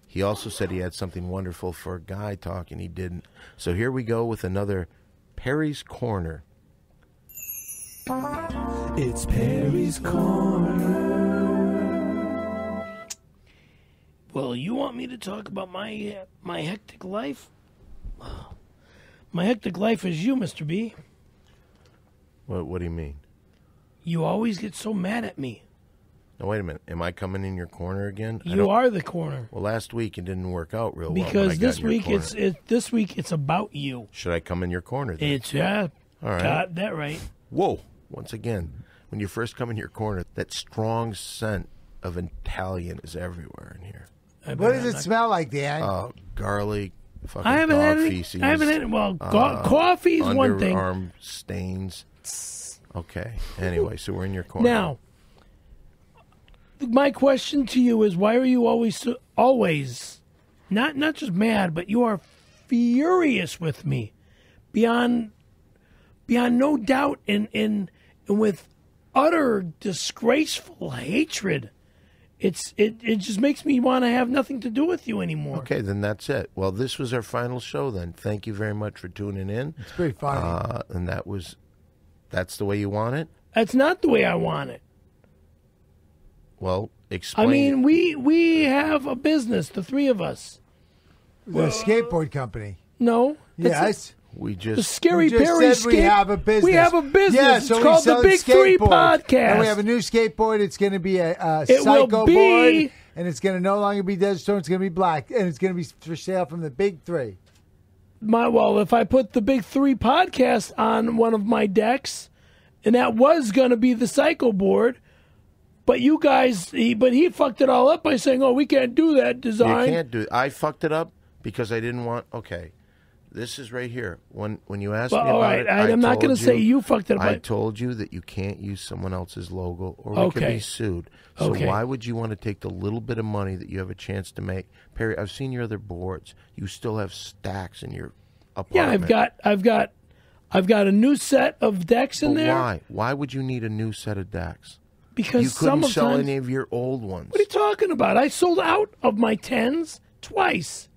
he also said he had something wonderful for a guy talk, and he didn't. So here we go with another Perry's Corner. It's Perry's Corner. Well, you want me to talk about my hectic life? My hectic life is you, Mr. B. What do you mean? You always get so mad at me. Now, wait a minute. Am I coming in your corner again? I You don't- are the corner. Well, last week it didn't work out real well. when I Because got this in your week corner. this week it's about you. Should I come in your corner then? It's yeah. All right. Got that right. Whoa. Once again, when you first come in your corner, that strong scent of Italian is everywhere in here. What does it smell like, Dan? Garlic, fucking I haven't dog had any. feces. I haven't had. Well, coffee is one thing. Underarm stains. Okay. Anyway, so we're in your corner. Now, my question to you is: why are you always not just mad, but you are furious with me, beyond no doubt, and with utter disgraceful hatred? It just makes me want to have nothing to do with you anymore. Okay, then that's it. Well, this was our final show then. Thank you very much for tuning in. It's pretty funny. And that's the way you want it? That's not the way I want it. Well, explain. I mean, we have a business, the three of us. The skateboard company. No, that's Yes. we the just Scary We just Perry said we have a business. We have a business. Yeah, It's so we called the sell Big Three skateboards. Podcast. And we have a new skateboard. It's going to be a It will psycho be- board, and it's going to no longer be Desert Storm. It's going to be black, and it's going to be for sale from the Big Three. If I put the Big Three Podcast on one of my decks, and that was going to be the Psycho board, But you guys, he fucked it all up by saying, "Oh, we can't do that design." You can't do it. I fucked it up because I didn't want. Okay, this is right here. When you asked me But, about all right, it, I'm not going to say you fucked it up. I told you that you can't use someone else's logo, or we could Okay. be sued. So Okay. why would you want to take the little bit of money that you have a chance to make, Perry? I've seen your other boards. You still have stacks in your Yeah, apartment. I've got a new set of decks in But there. why? Why would you need a new set of decks? Because You couldn't sell sometimes- any of your old ones. What are you talking about? I sold out of my 10s twice.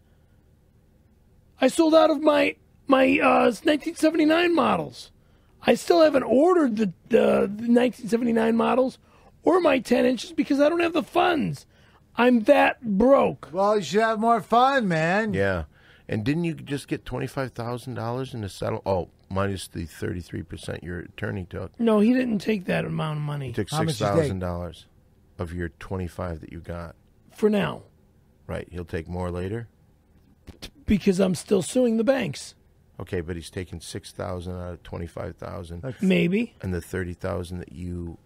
I sold out of my 1979 models. I still haven't ordered the 1979 models or my 10 inches because I don't have the funds. I'm that broke. Well, you should have more fun, man. Yeah. And didn't you just get $25,000 in the settle? Oh, minus the 33% your attorney took. No, he didn't take that amount of money. He took How much did he take? $6,000 of your 25 that you got. For now, Right. He'll take more later. because I'm still suing the banks. Okay, but he's taking 6,000 out of 25,000, Maybe. and the 30,000 that you.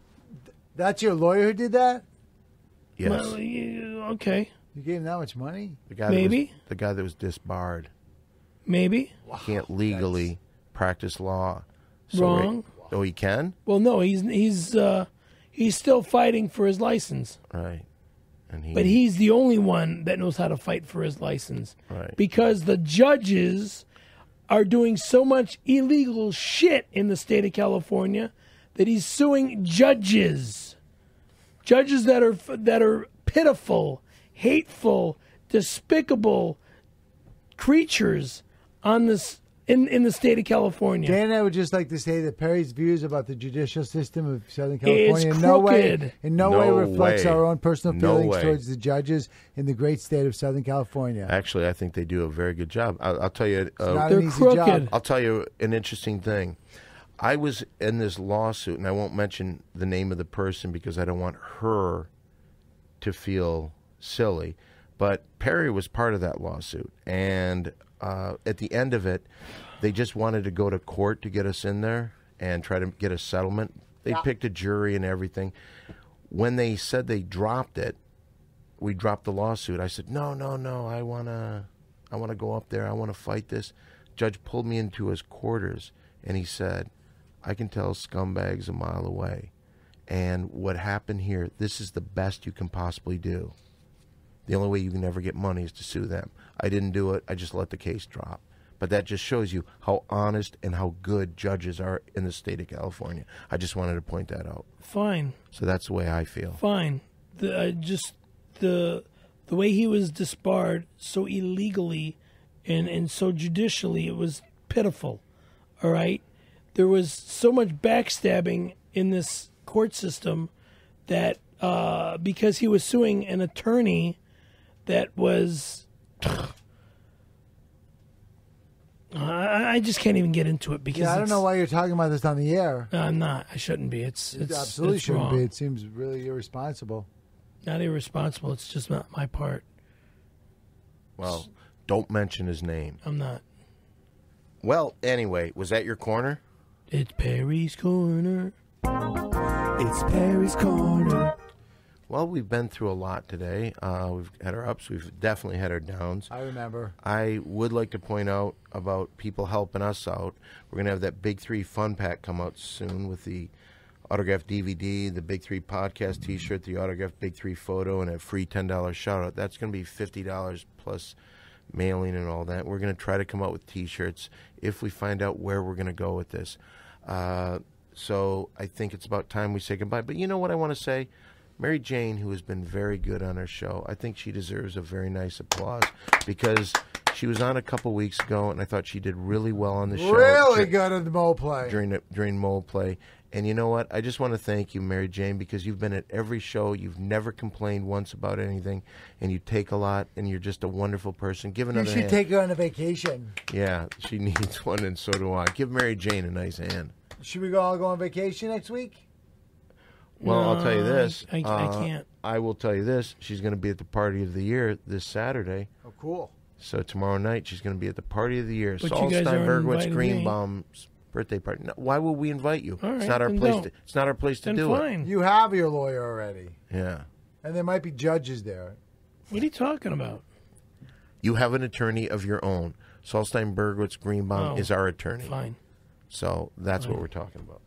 That's your lawyer who did that? Yes. Well, yeah, okay. You gave him that much money? The guy maybe. the guy that was disbarred. Maybe. Can't legally practice law. Wrong. Oh, he can. Well, no, he's still fighting for his license. Right. And But he's the only one that knows how to fight for his license. Right. Because the judges are doing so much illegal shit in the state of California that he's suing judges. Judges that are pitiful, hateful, despicable creatures on this in the state of California. Dan and I would just like to say that Perry's views about the judicial system of Southern California It's in no crooked. way reflects way. our own personal No feelings way. towards the judges in the great state of Southern California. Actually, I think they do a very good job. I'll tell you. Not They're an easy crooked. job. I'll tell you an interesting thing. I was in this lawsuit, and I won't mention the name of the person because I don't want her to feel silly. But Perry was part of that lawsuit, and at the end of it, they just wanted to go to court to get us in there and try to get a settlement. They picked a jury and everything. When they said they dropped it, we dropped the lawsuit. I said, no, I wanna go up there. I want to fight this. Judge pulled me into his quarters, and he said, I can tell scumbags a mile away. And what happened here, this is the best you can possibly do. The only way you can ever get money is to sue them. I didn't do it. I just let the case drop. But that just shows you how honest and how good judges are in the state of California. I just wanted to point that out. Fine. So that's the way I feel. Fine. The way he was disbarred so illegally and so judicially, it was pitiful. All right? There was so much backstabbing in this court system that because he was suing an attorney that was... I just can't even get into it because Yeah, I don't know why you're talking about this on the air. I'm not. I shouldn't be. It's Absolutely it's shouldn't wrong. be. It seems really irresponsible. Not irresponsible. It's just not my part. Well, don't mention his name. I'm not. Well, anyway, was that your corner? It's Perry's Corner. It's Perry's Corner. Well, we've been through a lot today. We've had our ups. We've definitely had our downs. I remember. I would like to point out about people helping us out. We're going to have that Big 3 Fun Pack come out soon with the autographed DVD, the Big 3 podcast T-shirt, the autographed Big 3 photo, and a free $10 shout-out. That's going to be $50 plus mailing and all that. We're going to try to come out with T-shirts if we find out where we're going to go with this. So I think it's about time we say goodbye. But you know what I want to say? Mary Jane, who has been very good on our show, I think she deserves a very nice applause because she was on a couple weeks ago, and I thought she did really well on the show. Really good at the Mo play. During Mole Play. And you know what? I just want to thank you, Mary Jane, because you've been at every show. You've never complained once about anything, and you take a lot, and you're just a wonderful person. Give You another should hand. take her on a vacation. Yeah, she needs one, and so do I. Give Mary Jane a nice hand. Should we all go on vacation next week? Well, I'll tell you this. I can't. I will tell you this. She's going to be at the party of the year this Saturday. Oh, cool. So tomorrow night she's going to be at the party of the year. But Saul you guys aren't Steinbergwitz inviting me. Greenbaum's birthday party. No, why would we invite you? All It's right, not our then place. don't. It's not our place to Then do fine. You have your lawyer already, it. Yeah. and there might be judges there. What are you talking about? You have an attorney of your own. Solstein Bergwitz Greenbaum Oh, is our attorney. Fine. So that's what we're talking about.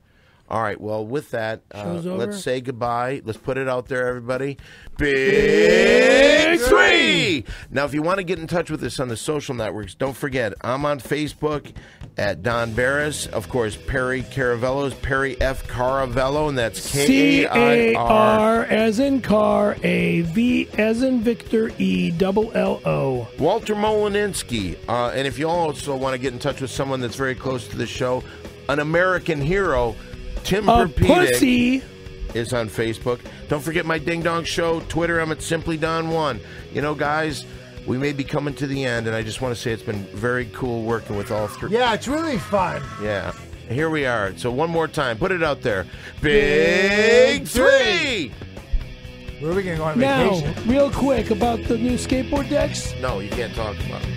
All right. Well, with that, Show's over. let's say goodbye. Let's put it out there, everybody. Big Three! Now, if you want to get in touch with us on the social networks, don't forget, I'm on Facebook at Don Barris. Of course, Perry Caravello's Perry F. Caravello, and that's Kair. C-A-R as in car, A-V as in Victor, E-double-L-O. Walter Molininski. And if you also want to get in touch with someone that's very close to the show, an American hero, Tim A Perpedic pussy. is on Facebook. Don't forget my Ding Dong Show. Twitter, I'm at SimplyDon1. You know, guys, we may be coming to the end, and I just want to say it's been very cool working with all three. Yeah, it's really fun. Yeah. Here we are. So one more time. Put it out there. Big Three! Where are we going to go on Now, vacation? real quick about the new skateboard decks. No, you can't talk about it.